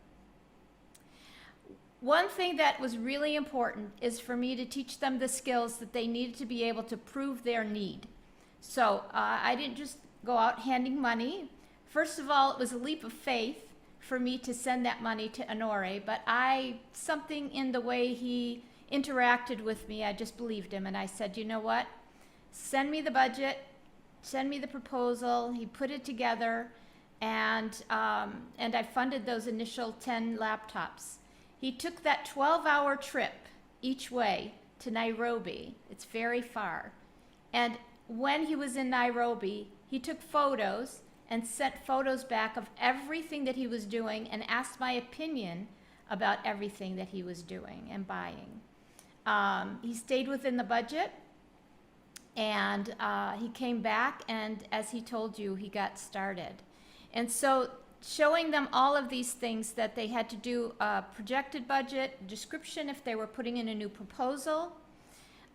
One thing that was really important is for me to teach them the skills that they needed to be able to prove their need. So I didn't just go out handing money. First of all, it was a leap of faith for me to send that money to Honore, but something in the way he interacted with me, I just believed him, and I said, you know what? Send me the budget, send me the proposal. He put it together, and I funded those initial 10 laptops. He took that 12-hour trip each way to Nairobi. It's very far. And when he was in Nairobi, he took photos and sent photos back of everything that he was doing and asked my opinion about everything that he was doing and buying. He stayed within the budget, and he came back, and as he told you, he got started. And so showing them all of these things, that they had to do a projected budget, description if they were putting in a new proposal,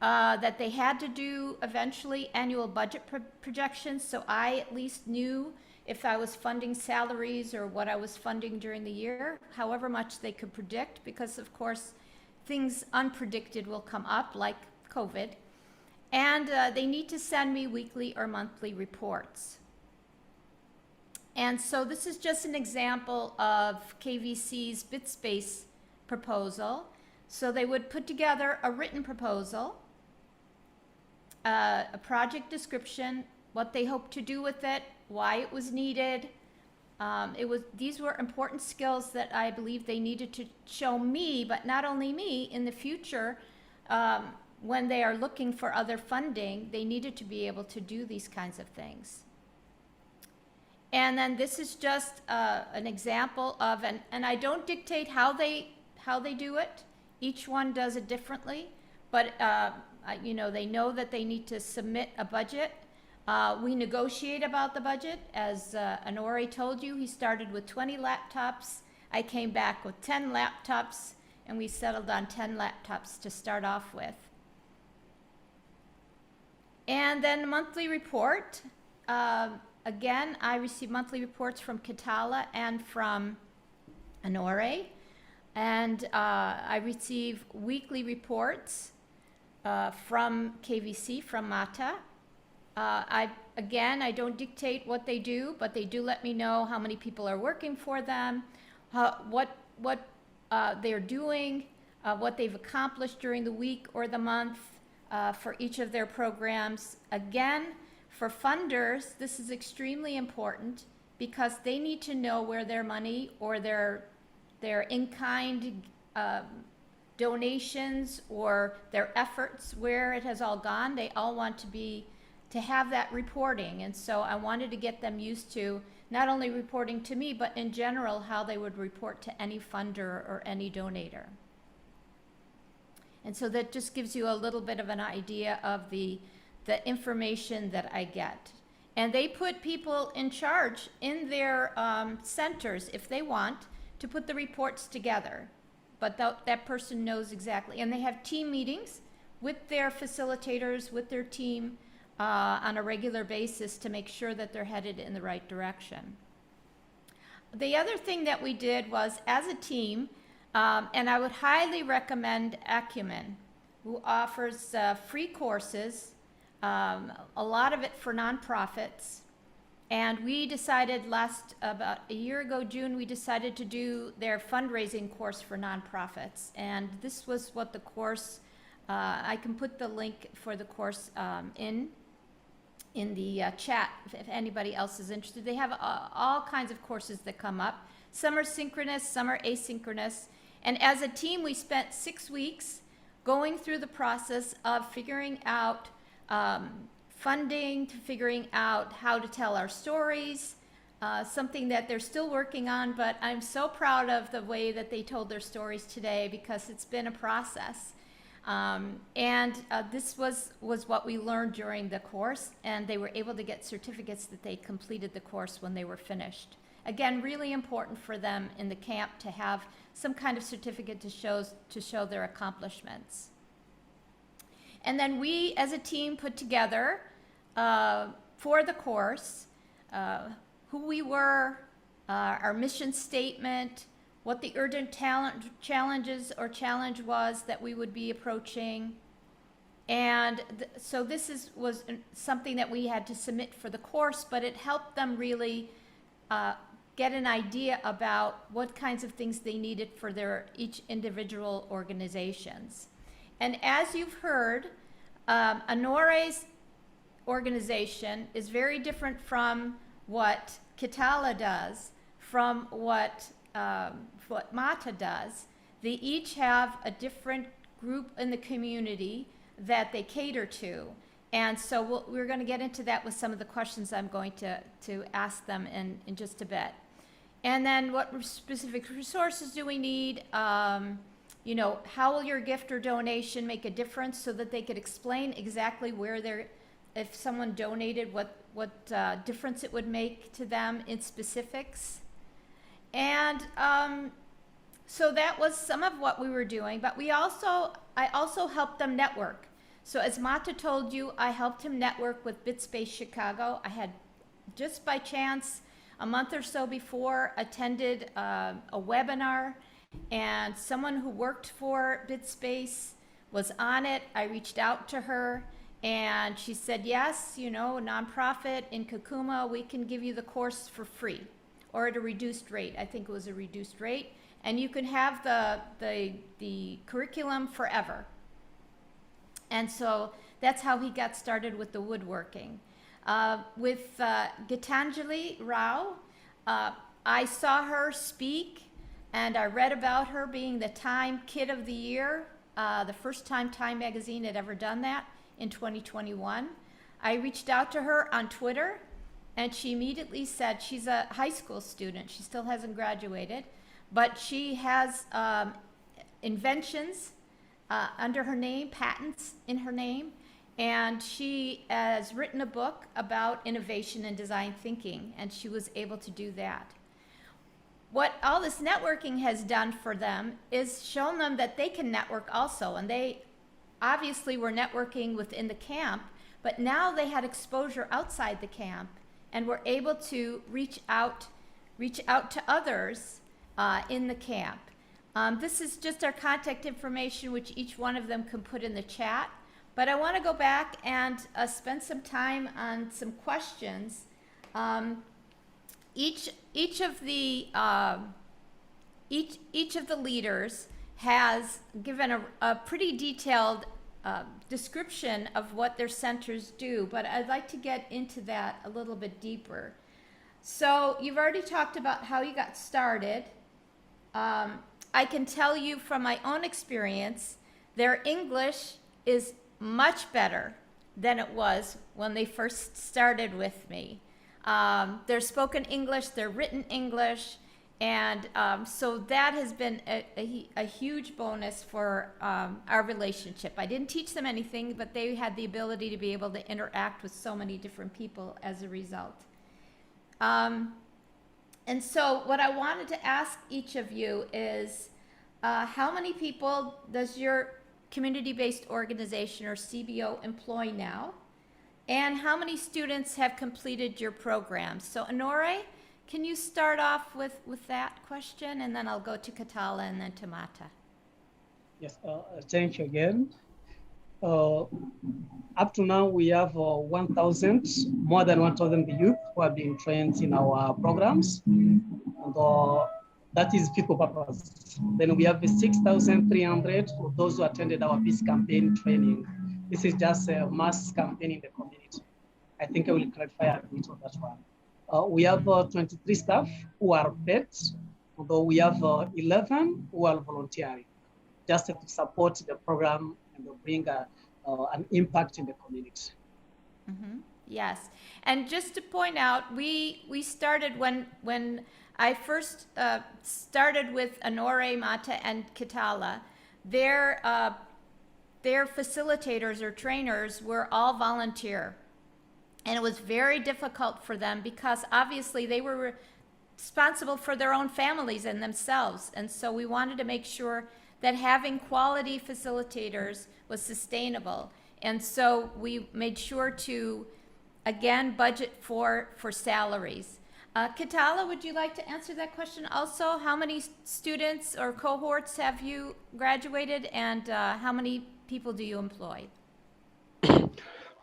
that they had to do eventually annual budget projections, so I at least knew if I was funding salaries or what I was funding during the year, however much they could predict, because of course things unpredicted will come up, like COVID. And they need to send me weekly or monthly reports. And so this is just an example of KVC's BitSpace proposal. So they would put together a written proposal, a project description, what they hoped to do with it, why it was needed. These were important skills that I believe they needed to show me, but not only me, in the future, when they are looking for other funding, they needed to be able to do these kinds of things. And then this is just an example of, and I don't dictate how they do it. Each one does it differently, but you know, they know that they need to submit a budget. We negotiate about the budget. As Honore told you, he started with 20 laptops. I came back with 10 laptops, and we settled on 10 laptops to start off with. And then monthly report. Again, I receive monthly reports from Catala and from Honore. And I receive weekly reports from KVC, from Mata. I don't dictate what they do, but they do let me know how many people are working for them, what they're doing, what they've accomplished during the week or the month for each of their programs. Again, for funders, this is extremely important because they need to know where their money or their in-kind donations or their efforts, where it has all gone. They all want to have that reporting. And so I wanted to get them used to not only reporting to me, but in general, how they would report to any funder or any donator. And so that just gives you a little bit of an idea of the information that I get. And they put people in charge in their centers, if they want, to put the reports together. But that person knows exactly. And they have team meetings with their facilitators, with their team, on a regular basis to make sure that they're headed in the right direction. The other thing that we did was, as a team, and I would highly recommend Acumen, who offers free courses, a lot of it for nonprofits. And we decided about a year ago, June, we decided to do their fundraising course for nonprofits. And this was what the course, I can put the link for the course in the chat if anybody else is interested. They have all kinds of courses that come up. Some are synchronous, some are asynchronous. And as a team, we spent 6 weeks going through the process of figuring out funding, to figuring out how to tell our stories, something that they're still working on, but I'm so proud of the way that they told their stories today because it's been a process. This was what we learned during the course, and they were able to get certificates that they completed the course when they were finished. Again, really important for them in the camp to have some kind of certificate to show their accomplishments. And then we, as a team, put together for the course who we were, our mission statement, what the urgent challenges or challenge was that we would be approaching. And so this was something that we had to submit for the course, but it helped them really get an idea about what kinds of things they needed for each individual organizations. And as you've heard, Honore's organization is very different from what Kitala does, from what Mata does. They each have a different group in the community that they cater to. And so we're going to get into that with some of the questions I'm going to ask them in just a bit. And then what specific resources do we need? You know, how will your gift or donation make a difference, so that they could explain exactly where if someone donated, what difference it would make to them in specifics. And so that was some of what we were doing, but I also helped them network. So as Mata told you, I helped him network with BitSpace Chicago. I had, just by chance, a month or so before, attended a webinar, and someone who worked for BitSpace was on it. I reached out to her, and she said, yes, you know, a nonprofit in Kakuma, we can give you the course for free, or at a reduced rate. I think it was a reduced rate. And you can have the curriculum forever. And so that's how he got started with the woodworking. With Gitanjali Rao, I saw her speak, and I read about her being the Time Kid of the Year, the first time Time magazine had ever done that in 2021. I reached out to her on Twitter, and she immediately said she's a high school student. She still hasn't graduated, but she has inventions under her name, patents in her name, and she has written a book about innovation and design thinking, and she was able to do that. What all this networking has done for them is shown them that they can network also, and they obviously were networking within the camp, but now they had exposure outside the camp and were able to reach out to others in the camp. This is just our contact information, which each one of them can put in the chat. But I want to go back and spend some time on some questions. Each of the leaders has given a pretty detailed description of what their centers do, but I'd like to get into that a little bit deeper. So you've already talked about how you got started. I can tell you from my own experience, their English is much better than it was when they first started with me. Their spoken English, their written English, and so that has been a huge bonus for our relationship. I didn't teach them anything, but they had the ability to be able to interact with so many different people as a result. And so what I wanted to ask each of you is, how many people does your community-based organization or CBO employ now? And how many students have completed your program? So Honore, can you start off with that question, and then I'll go to Catala and then to Mata. Yes, thank you again. Up to now, we have 1,000, more than 1,000 youth who have been trained in our programs. And that is fit for purpose. Then we have 6,300 of those who attended our peace campaign training. This is just a mass campaign in the community. I think I will clarify a bit on that one. We have 23 staff who are paid, although we have 11 who are volunteering, just to support the program and bring an impact in the community. Mm-hmm. Yes, and just to point out, we started when I first started with Honore, Mata, and Kitala. Their facilitators or trainers were all volunteer. And it was very difficult for them because obviously they were responsible for their own families and themselves. And so we wanted to make sure that having quality facilitators was sustainable. And so we made sure to, again, budget for salaries. Kitala, would you like to answer that question also? How many students or cohorts have you graduated, and how many people do you employ?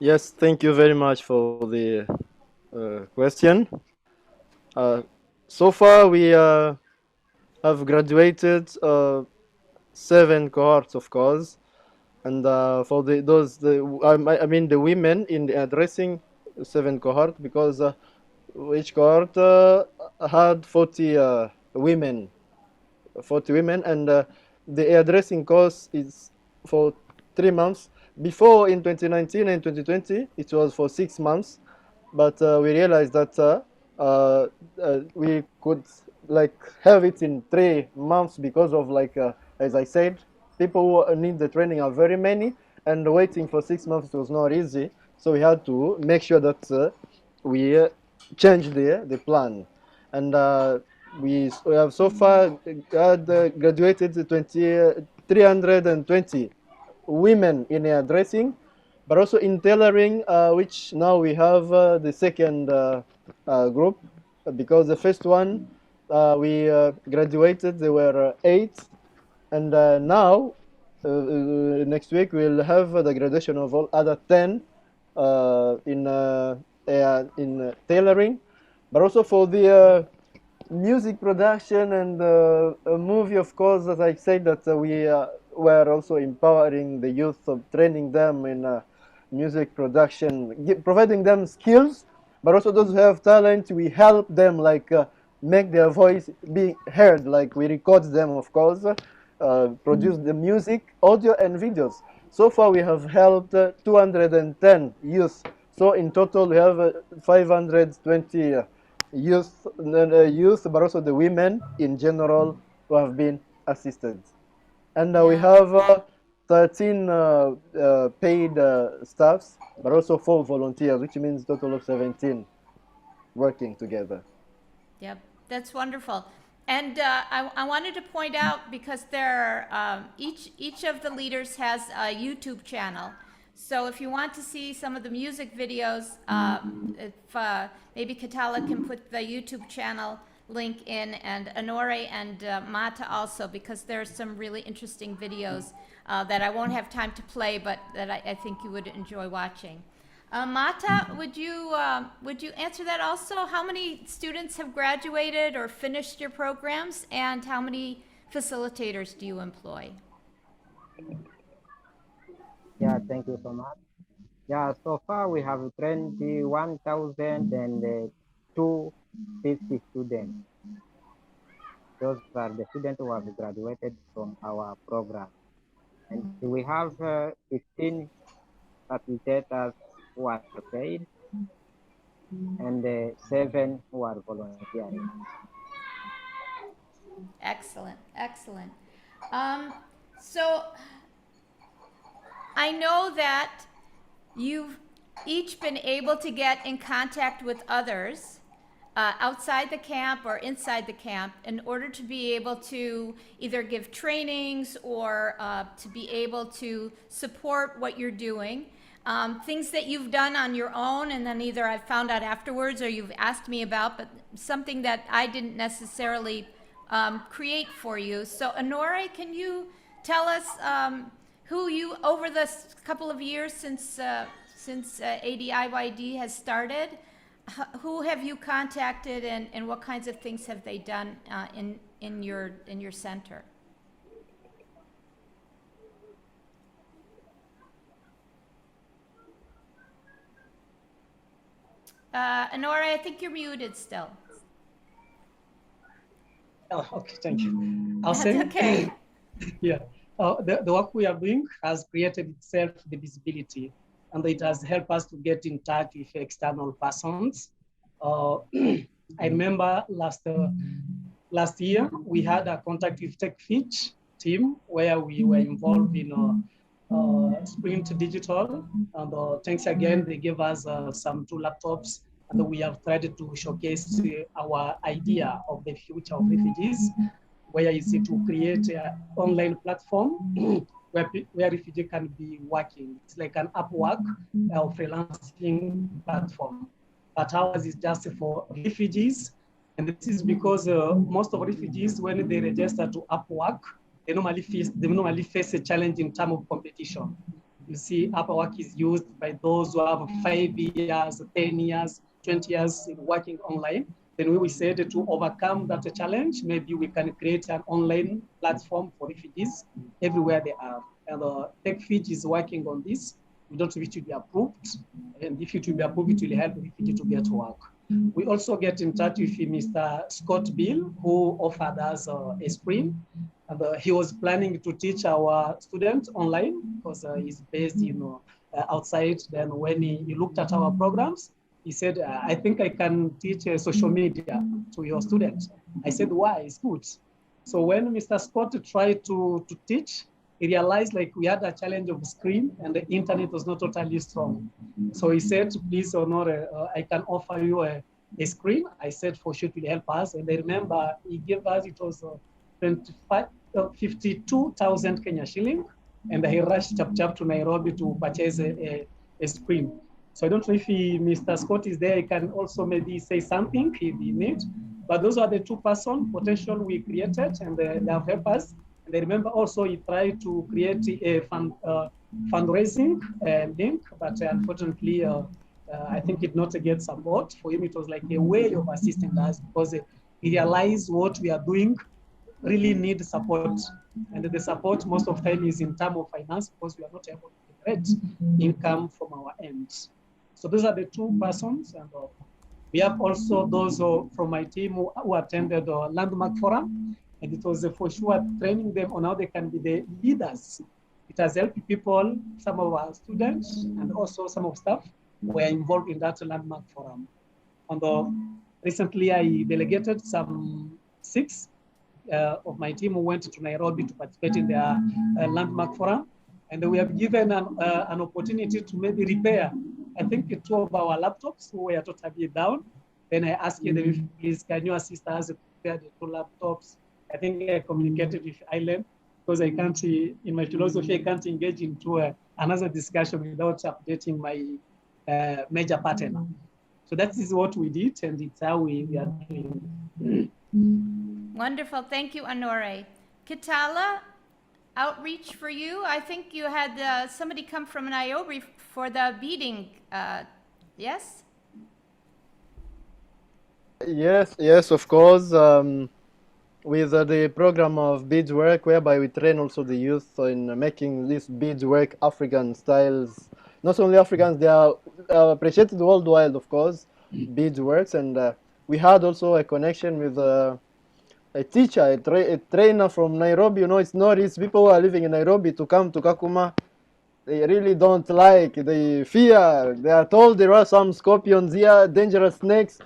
Yes, thank you very much for the question. So far, we have graduated 7 cohorts, of course, And for the women in the addressing 7 cohort, because each cohort had 40 women, and the addressing course is for 3 months. Before, in 2019 and 2020, it was for 6 months, but we realized that we could like have it in 3 months because of as I said, people who need the training are very many, and waiting for 6 months was not easy. So we had to make sure that we change the plan, and we have so far had graduated 320 women in hairdressing, but also in tailoring, which now we have the second group, because the first one we graduated, there were 8, and now next week we'll have the graduation of all other 10 in tailoring, but also for the music production and a movie, of course, as I said, that we were also empowering the youth, of training them in music production, providing them skills, but also those who have talent, we help them make their voice be heard, like we record them, of course, produce the music, audio and videos. So far we have helped 210 youth. So in total we have 520 youth, but also the women in general who have been assisted. And we have 13 paid staffs, but also 4 volunteers, which means a total of 17 working together. Yep, that's wonderful. And I wanted to point out, because each of the leaders has a YouTube channel. So if you want to see some of the music videos, if maybe Catala can put the YouTube channel link in, and Honore and Mata also, because there's some really interesting videos that I won't have time to play, but that I think you would enjoy watching. Mata, would you answer that also? How many students have graduated or finished your programs, and how many facilitators do you employ? Yeah, thank you so much. Yeah, so far we have trained 1,250 students. Those are the students who have graduated from our program. And we have 15 facilitators who are paid, and 7 who are volunteering. Excellent, excellent. So I know that you've each been able to get in contact with others outside the camp or inside the camp in order to be able to either give trainings or to be able to support what you're doing. Things that you've done on your own, and then either I've found out afterwards or you've asked me about, but something that I didn't necessarily create for you. So Honore, can you tell us who you, over the couple of years since ADIYD has started, who have you contacted, and what kinds of things have they done in your center? Honore, I think you're muted still. Oh, okay, thank you. That's okay. Yeah, the work we are doing has created itself the visibility, and it has helped us to get in touch with external persons. I remember last year we had a contact with TechFitch team where we were involved in Sprint Digital, and thanks again, they gave us some 2 laptops, and we have tried to showcase our idea of the future of refugees, where is it to create an online platform where refugees can be working. It's like an Upwork or freelancing platform, but ours is just for refugees. And this is because most of refugees, when they register to Upwork, they normally face a challenge in terms of competition. You see, Upwork is used by those who have 5 years, 10 years, 20 years in working online. Then we said to overcome that challenge, maybe we can create an online platform for refugees everywhere they are. and Tech Fitch is working on this. We don't know if it will be approved, and if it will be approved, it will help Refugee to get work. We also get in touch with Mr. Scott Bill, who offered us a screen. And he was planning to teach our students online because he's based outside. Then when he looked at our programs, he said, I think I can teach social media to your students. I said, why? It's good. So when Mr. Scott tried to teach, he realized like we had a challenge of screen and the internet was not totally strong. So he said, please, Honore, I can offer you a screen. I said, for sure, it will help us. And I remember he gave us, it was 52,000 Kenya shilling. And he rushed chap to Nairobi to purchase a screen. So I don't know if Mr. Scott is there. He can also maybe say something if he needs. But those are the two persons potential we created, and they have helped us. And I remember also he tried to create a fundraising link, but unfortunately, I think it not get support. For him, it was like a way of assisting us because he realized what we are doing really need support. And the support most of the time is in terms of finance because we are not able to generate income from our end. So those are the two persons. And we have also those from my team who attended the Landmark Forum. And it was for sure training them on how they can be the leaders. It has helped people, some of our students, and also some of staff were involved in that Landmark Forum. And recently, I delegated some 6 of my team who went to Nairobi to participate in their Landmark Forum. And we have given an opportunity to maybe repair, I think, 2 of our laptops who were totally down. Then I asked them, please, can you assist us to repair the 2 laptops? I think I communicated with Ilene because I can't, in my philosophy, I can't engage into another discussion without updating my major partner. So that is what we did, and it's how we are doing. Wonderful. Thank you, Honore. Kitala, outreach for you. I think you had somebody come from Nairobi for the beading. Yes? Yes, of course. With the program of beadswork, whereby we train also the youth in making these beadswork African styles. Not only Africans, they are appreciated worldwide, of course, beadsworks. And we had also a connection with a teacher, a trainer from Nairobi. You know, it's not easy. People who are living in Nairobi to come to Kakuma, they really don't like, they fear. They are told there are some scorpions here, dangerous snakes.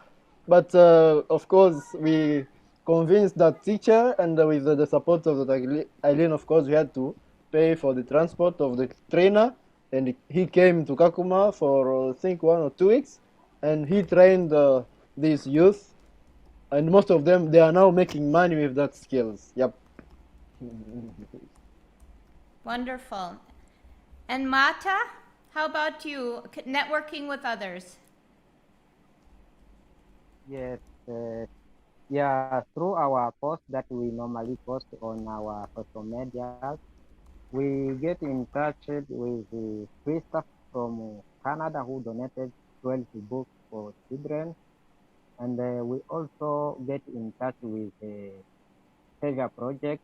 But of course, we convinced that teacher, and with the support of Ilene, of course, we had to pay for the transport of the trainer. And he came to Kakuma for, I think, 1 or 2 weeks. And he trained these youth. And most of them, they are now making money with that skills. Yep. Wonderful. And Mata, how about you? Networking with others? Yes. Yeah, through our posts that we normally post on our social media, we get in touch with Christoph from Canada who donated 12 books for children. And we also get in touch with the Savior Project,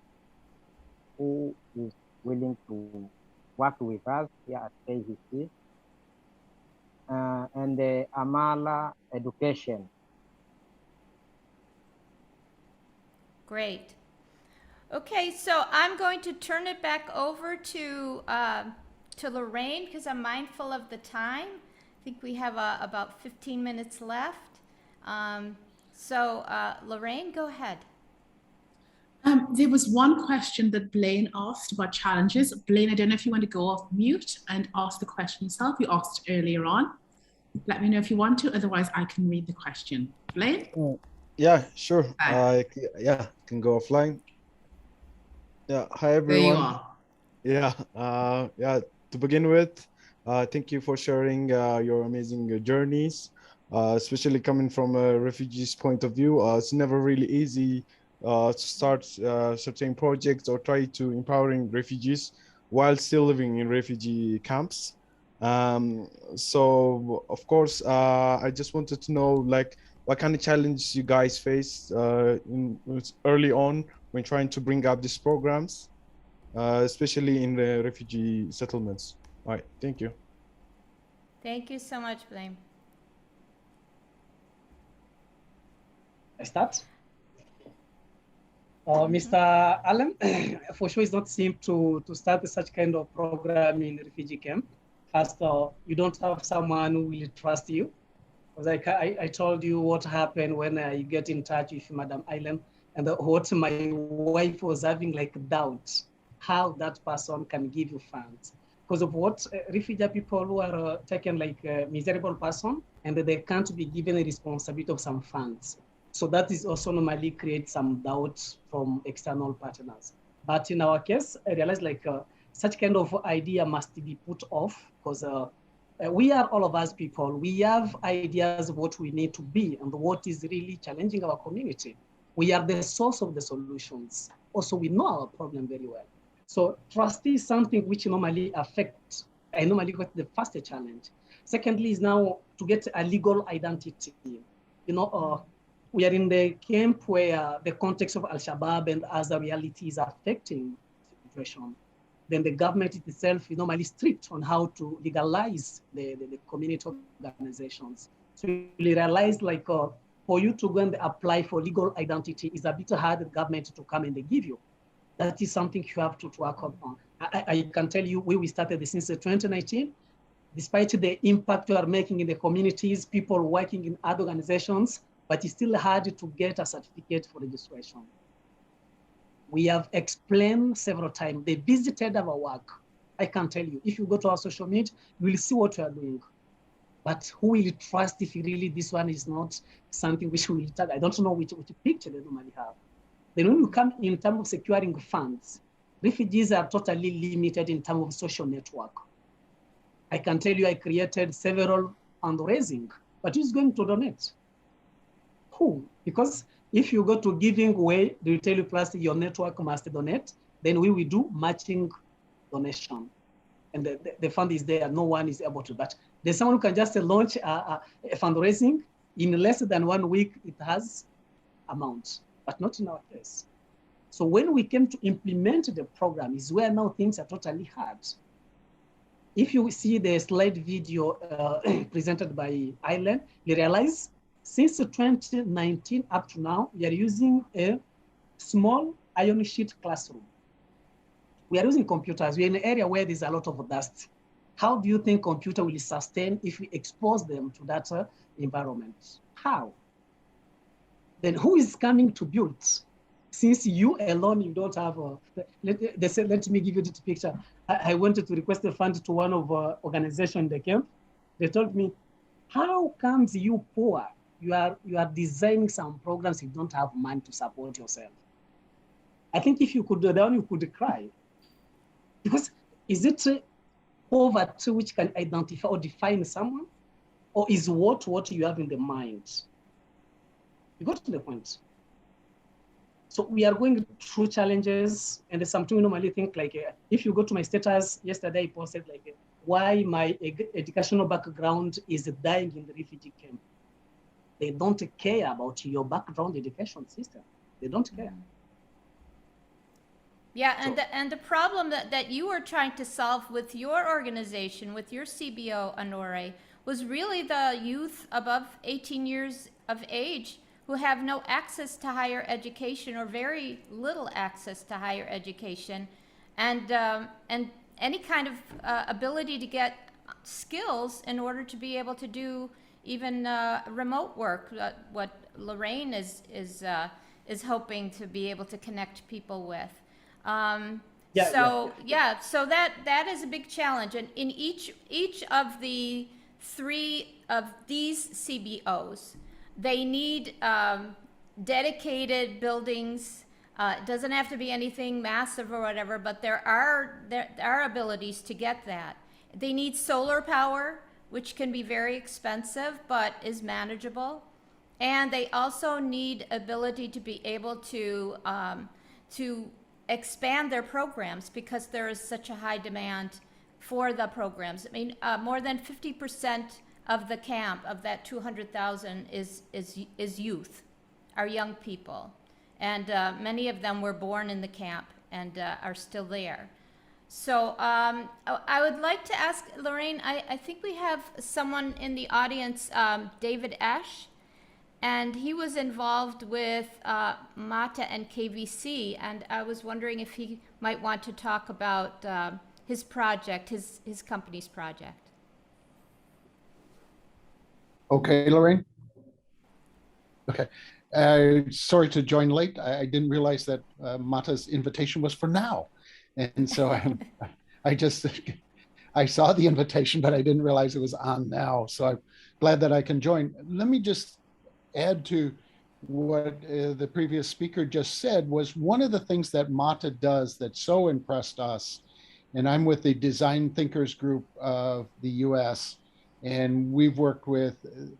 who is willing to work with us here at KVC, and the Amala Education. Great. Okay, so I'm going to turn it back over to Lorraine because I'm mindful of the time. I think we have about 15 minutes left. Lorraine, go ahead. There was one question that Blaine asked about challenges. Blaine, I don't know if you want to go off mute and ask the question yourself. You asked earlier on. Let me know if you want to, otherwise I can read the question. Blaine? Yeah, sure. I can go offline. Yeah, hi everyone. There you are. To begin with, thank you for sharing your amazing journeys, especially coming from a refugee's point of view. It's never really easy to start certain projects or try to empowering refugees while still living in refugee camps. So of course, I just wanted to know like what kind of challenges you guys faced early on when trying to bring up these programs. especially in the refugee settlements. All right, thank you. Thank you so much, Blame. I start? Mr. Allen, for sure it's not simple to start such kind of program in refugee camp. First, you don't have someone who will trust you. Because I told you what happened when I get in touch with Madam Island, and what my wife was having like doubt, how that person can give you funds. Because of what refugee people who are taken like a miserable person, and they can't be given a responsibility of some funds. So that is also normally creates some doubts from external partners. But in our case, I realized like such kind of idea must be put off, because we are all of us people. We have ideas of what we need to be and what is really challenging our community. We are the source of the solutions. Also, we know our problem very well. So trust is something which normally affects, I normally got the first challenge. Secondly is now to get a legal identity. You know, we are in the camp where the context of Al-Shabaab and other realities are affecting the situation. Then the government itself is normally strict on how to legalize the community organizations. So you realize like for you to go and apply for legal identity is a bit hard for the government to come and they give you. That is something you have to work on. I can tell you, we started this since 2019. Despite the impact we are making in the communities, people working in other organizations, but it's still hard to get a certificate for registration. We have explained several times. They visited our work. I can tell you, if you go to our social media, you will see what we are doing. But who will trust if really this one is not something which we will tag? I don't know which picture they normally have. Then when you come in terms of securing funds, refugees are totally limited in terms of social network. I can tell you I created several fundraising, but who's going to donate? Who? Because if you go to giving away, they will tell you plus your network must donate, then we will do matching donation. And the fund is there, no one is able to. But there's someone who can just launch a fundraising. In less than 1 week, it has amount, but not in our case. So when we came to implement the program is where now things are totally hard. If you see the slide video presented by Ilene, you realize since 2019 up to now, we are using a small iron sheet classroom. We are using computers. We're in an area where there's a lot of dust. How do you think computer will sustain if we expose them to that environment? How? Then who is coming to build? Since you alone, you don't have they said, let me give you this picture. I wanted to request a fund to one of organization in the camp. They told me, how comes you poor? You are designing some programs, you don't have money to support yourself. I think if you could do that, you could cry. Because is it poverty which can identify or define someone? Or is what you have in the mind? You got to the point. So we are going through challenges, and there's something we normally think like, if you go to my status yesterday, I posted like, why my educational background is dying in the refugee camp. They don't care about your background education system. They don't care. Yeah, and the problem that you were trying to solve with your organization, with your CBO, Honore, was really the youth above 18 years of age who have no access to higher education or very little access to higher education, and any kind of ability to get skills in order to be able to do even remote work. What Lorraine is hoping to be able to connect people with. So that is a big challenge, and in each of the 3 of these CBOs, they need dedicated buildings. It doesn't have to be anything massive or whatever, but there are abilities to get that. They need solar power, which can be very expensive, but is manageable. And they also need ability to be able to expand their programs because there is such a high demand for the programs. I mean, more than 50% of the camp, of that 200,000 is youth, are young people. And many of them were born in the camp. and are still there. So I would like to ask Lorraine, I think we have someone in the audience, David Ash, and he was involved with MATA and KVC, and I was wondering if he might want to talk about his project, his company's project. Okay, Lorraine. Okay. Sorry to join late. I didn't realize that Mata's invitation was for now. And so I saw the invitation, but I didn't realize it was on now. So I'm glad that I can join. Let me just add to what the previous speaker just said. Was one of the things that Mata does that so impressed us, and I'm with the Design Thinkers Group of the US, and we've worked with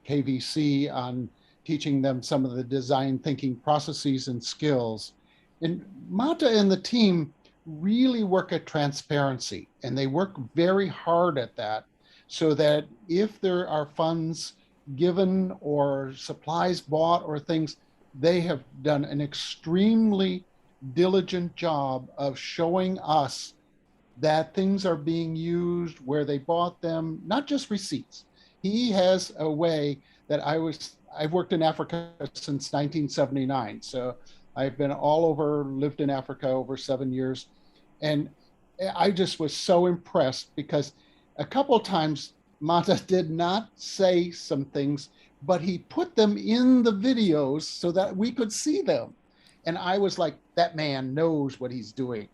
KVC on teaching them some of the design thinking processes and skills. And Mata and the team really work at transparency, and they work very hard at that, so that if there are funds given or supplies bought or things, they have done an extremely diligent job of showing us that things are being used where they bought them, not just receipts. He has a way that I've worked in Africa since 1979. So I've been all over, lived in Africa over 7 years. And I just was so impressed because a couple of times Mata did not say some things, but he put them in the videos so that we could see them. And I was like, that man knows what he's doing.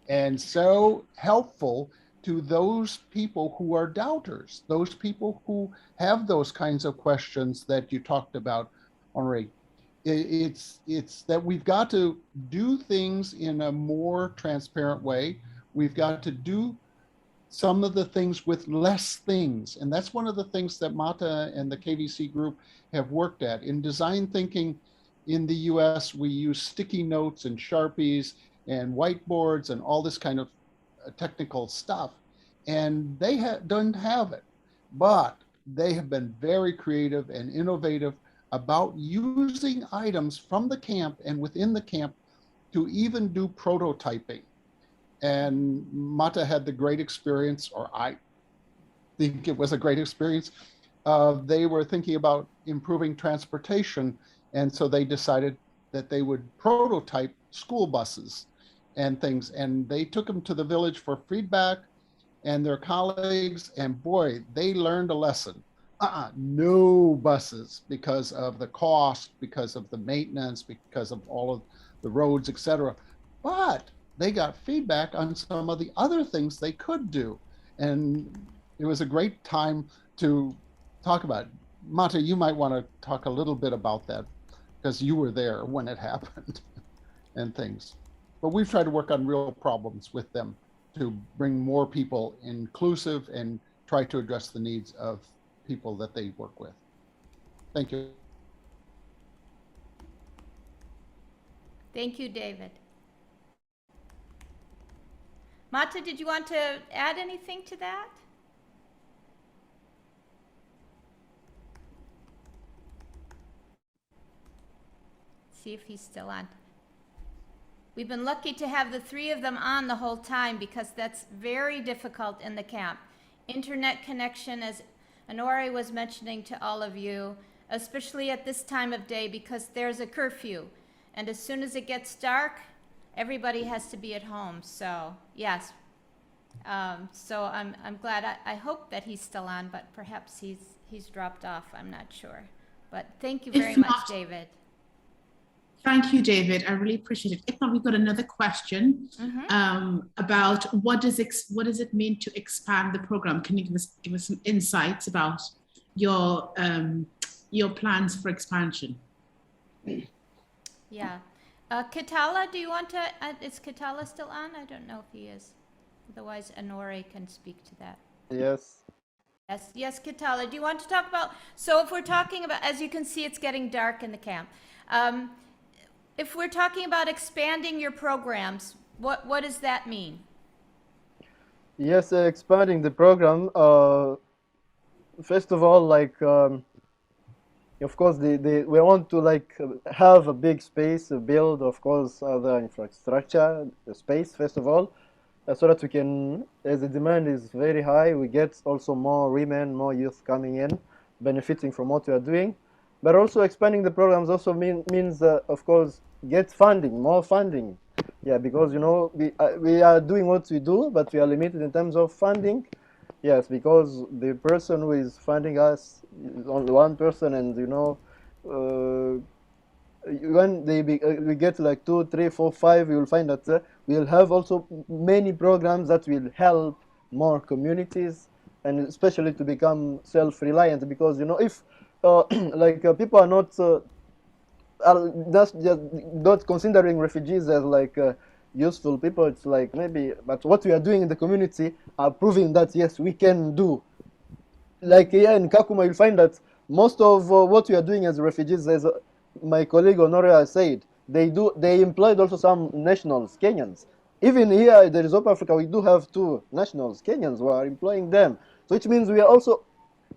And so helpful to those people who are doubters, those people who have those kinds of questions that you talked about, Honore. It's that we've got to do things in a more transparent way. We've got to do some of the things with less things. And that's one of the things that Mata and the KVC group have worked at. In design thinking in the US, we use sticky notes and Sharpies and whiteboards and all this kind of technical stuff. And they don't have it, but they have been very creative and innovative about using items from the camp and within the camp to even do prototyping. And Mata had the great experience, or I think it was a great experience. They were thinking about improving transportation, and so they decided that they would prototype school buses and things, and they took them to the village for feedback and their colleagues, and boy, they learned a lesson. No buses because of the cost, because of the maintenance, because of all of the roads, etc. But they got feedback on some of the other things they could do. And it was a great time to talk about it. Mata, you might want to talk a little bit about that because you were there when it happened and things. But we've tried to work on real problems with them to bring more people inclusive and try to address the needs of people that they work with. Thank you. Thank you, David. Mata, did you want to add anything to that? See if he's still on. We've been lucky to have the three of them on the whole time because that's very difficult in the camp. Internet connection, as Honore was mentioning to all of you, especially at this time of day because there's a curfew. And as soon as it gets dark, everybody has to be at home. So yes, so I'm glad. I hope that he's still on, but perhaps he's dropped off. I'm not sure. But thank you very much, David. Thank you, David. I really appreciate it. If not, we've got another question about what does it mean to expand the program? Can you give us some insights about your plans for expansion? Yeah. Catala, do you want to, is Catala still on? I don't know if he is. Otherwise, Honore can speak to that. Yes. Yes, Catala, do you want to talk about, so if we're talking about, as you can see, it's getting dark in the camp. If we're talking about expanding your programs, what does that mean? Yes, expanding the program. First of all, like Of course, we want to like have a big space, build, of course, other infrastructure, the space, first of all, so that we can, as the demand is very high, we get also more women, more youth coming in, benefiting from what we are doing. But also expanding the programs also means, of course, get funding, more funding. Yeah, because, you know, we are doing what we do, but we are limited in terms of funding. Yes, because the person who is funding us is only one person, and you know, when we get like 2, 3, 4, 5, you will find that we'll have also many programs that will help more communities, and especially to become self-reliant. Because you know, if people are not just not considering refugees as like useful people, it's like maybe, but what we are doing in the community are proving that yes, we can do. Like here in Kakuma, you'll find that most of what we are doing as refugees, as my colleague Honore has said, they employed also some nationals, Kenyans. Even here in the South Africa, we do have 2 nationals, Kenyans, who are employing them. So which means we are also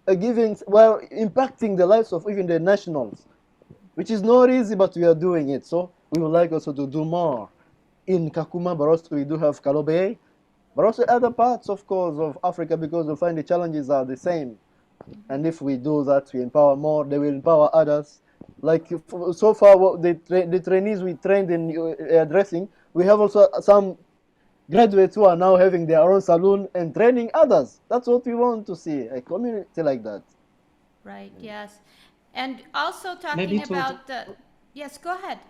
impacting the lives of even the nationals, which is not easy, but we are doing it. So we would like also to do more in Kakuma, but also we do have Kalobe, but also other parts, of course, of Africa, because we find the challenges are the same. And if we do that, we empower more, they will empower others. Like so far, the trainees we trained in addressing, we have also some graduates who are now having their own saloon and training others. That's what we want to see, a community like that. Right, yes. And also talking about the, yes, go ahead.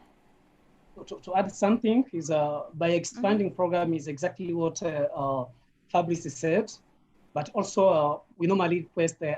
To add something is by expanding program is exactly what Fabrice said, but also we normally request we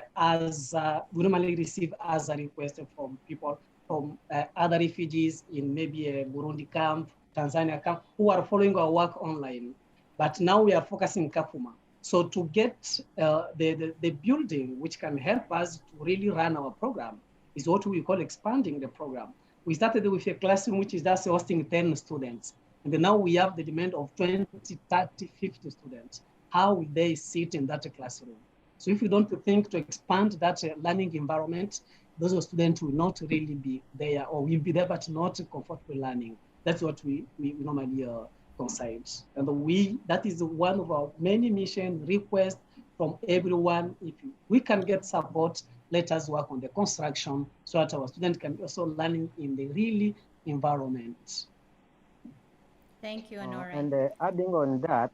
normally receive as a request from people from other refugees in maybe a Burundi camp, Tanzania camp, who are following our work online. But now we are focusing Kakuma. So to get the building which can help us to really run our program is what we call expanding the program. We started with a classroom which is just hosting 10 students. And then now we have the demand of 20, 30, 50 students. How will they sit in that classroom? So if we don't think to expand that learning environment, those students will not really be there, or will be there but not comfortable learning. That's what we normally concede. And that is one of our many mission requests from everyone. If we can get support, let us work on the construction so that our students can also learn in the really environment. Thank you, Honore. And adding on that,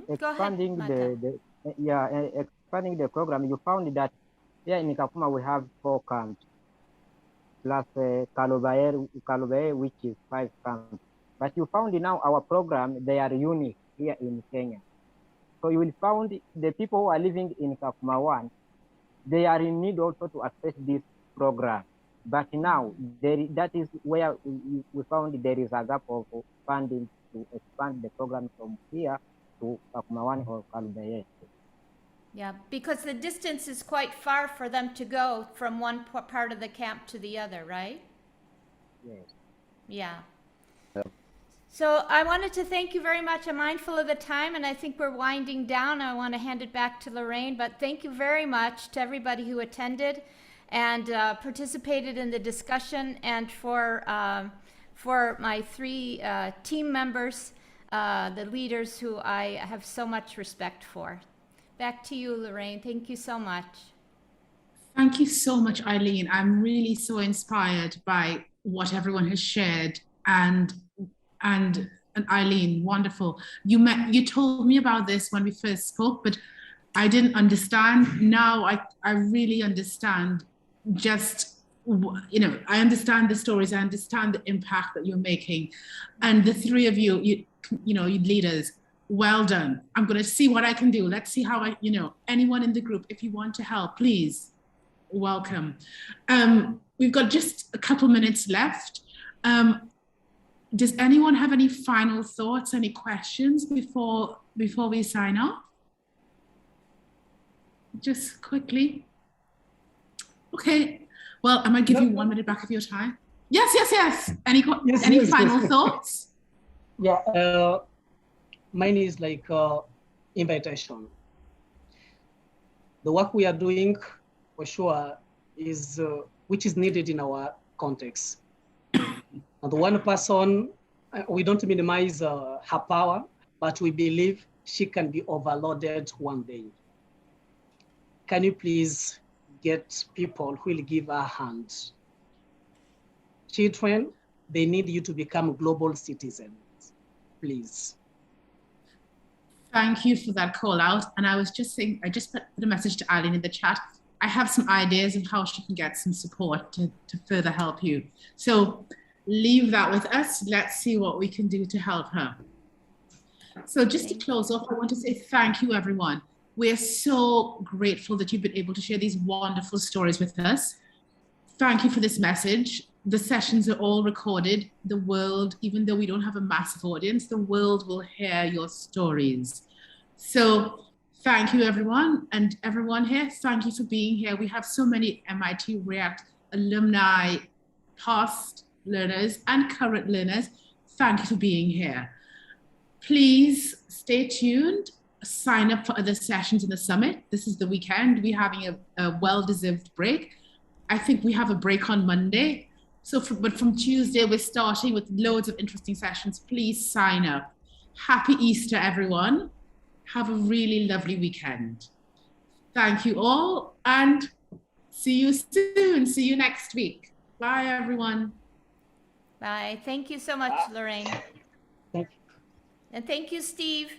expanding expanding the program, you found that here in Kakuma we have 4 camps, plus Kalobaye, which is 5 camps. But you found now our program, they are unique here in Kenya. So you will find the people who are living in Kakuma 1, they are in need also to access this program. But now, that is where we found there is a gap of funding to expand the program from here to Kakuma 1 or Kalubeye. Yeah, because the distance is quite far for them to go from one part of the camp to the other, right? Yes. Yeah. So I wanted to thank you very much. I'm mindful of the time, and I think we're winding down. I want to hand it back to Lorraine, but thank you very much to everybody who attended and participated in the discussion, and for my 3 team members, the leaders who I have so much respect for. Back to you, Lorraine. Thank you so much. Thank you so much, Eileen. I'm really so inspired by what everyone has shared, and Eileen, wonderful. You told me about this when we first spoke, but I didn't understand. Now I really understand. Just, you know, I understand the stories. I understand the impact that you're making, and the 3 of you, you leaders, well done. I'm going to see what I can do. Let's see how anyone in the group, if you want to help, please, welcome. We've got just a couple minutes left. Does anyone have any final thoughts, any questions before we sign off? Just quickly. Okay. Well, I'm going to give you 1 minute back of your time. Yes. Any final thoughts? Yeah. Mine is like invitation. The work we are doing, for sure, which is needed in our context. And one person, we don't minimize her power, but we believe she can be overloaded one day. Can you please get people who will give a hand? Children, they need you to become global citizens, please. Thank you for that call out. And I was just saying, I just put a message to Eileen in the chat. I have some ideas of how she can get some support to further help you. So leave that with us. Let's see what we can do to help her. So just to close off, I want to say thank you, everyone. We're so grateful that you've been able to share these wonderful stories with us. Thank you for this message. The sessions are all recorded. The world, even though we don't have a massive audience, the world will hear your stories. So thank you, everyone. And everyone here, thank you for being here. We have so many MIT React alumni, past learners and current learners. Thank you for being here. Please stay tuned. Sign up for other sessions in the summit. This is the weekend. We're having a well-deserved break. I think we have a break on Monday. But from Tuesday, we're starting with loads of interesting sessions. Please sign up. Happy Easter, everyone. Have a really lovely weekend. Thank you all, and see you soon. See you next week. Bye, everyone. Bye. Thank you so much, Lorraine. And thank you, Steve.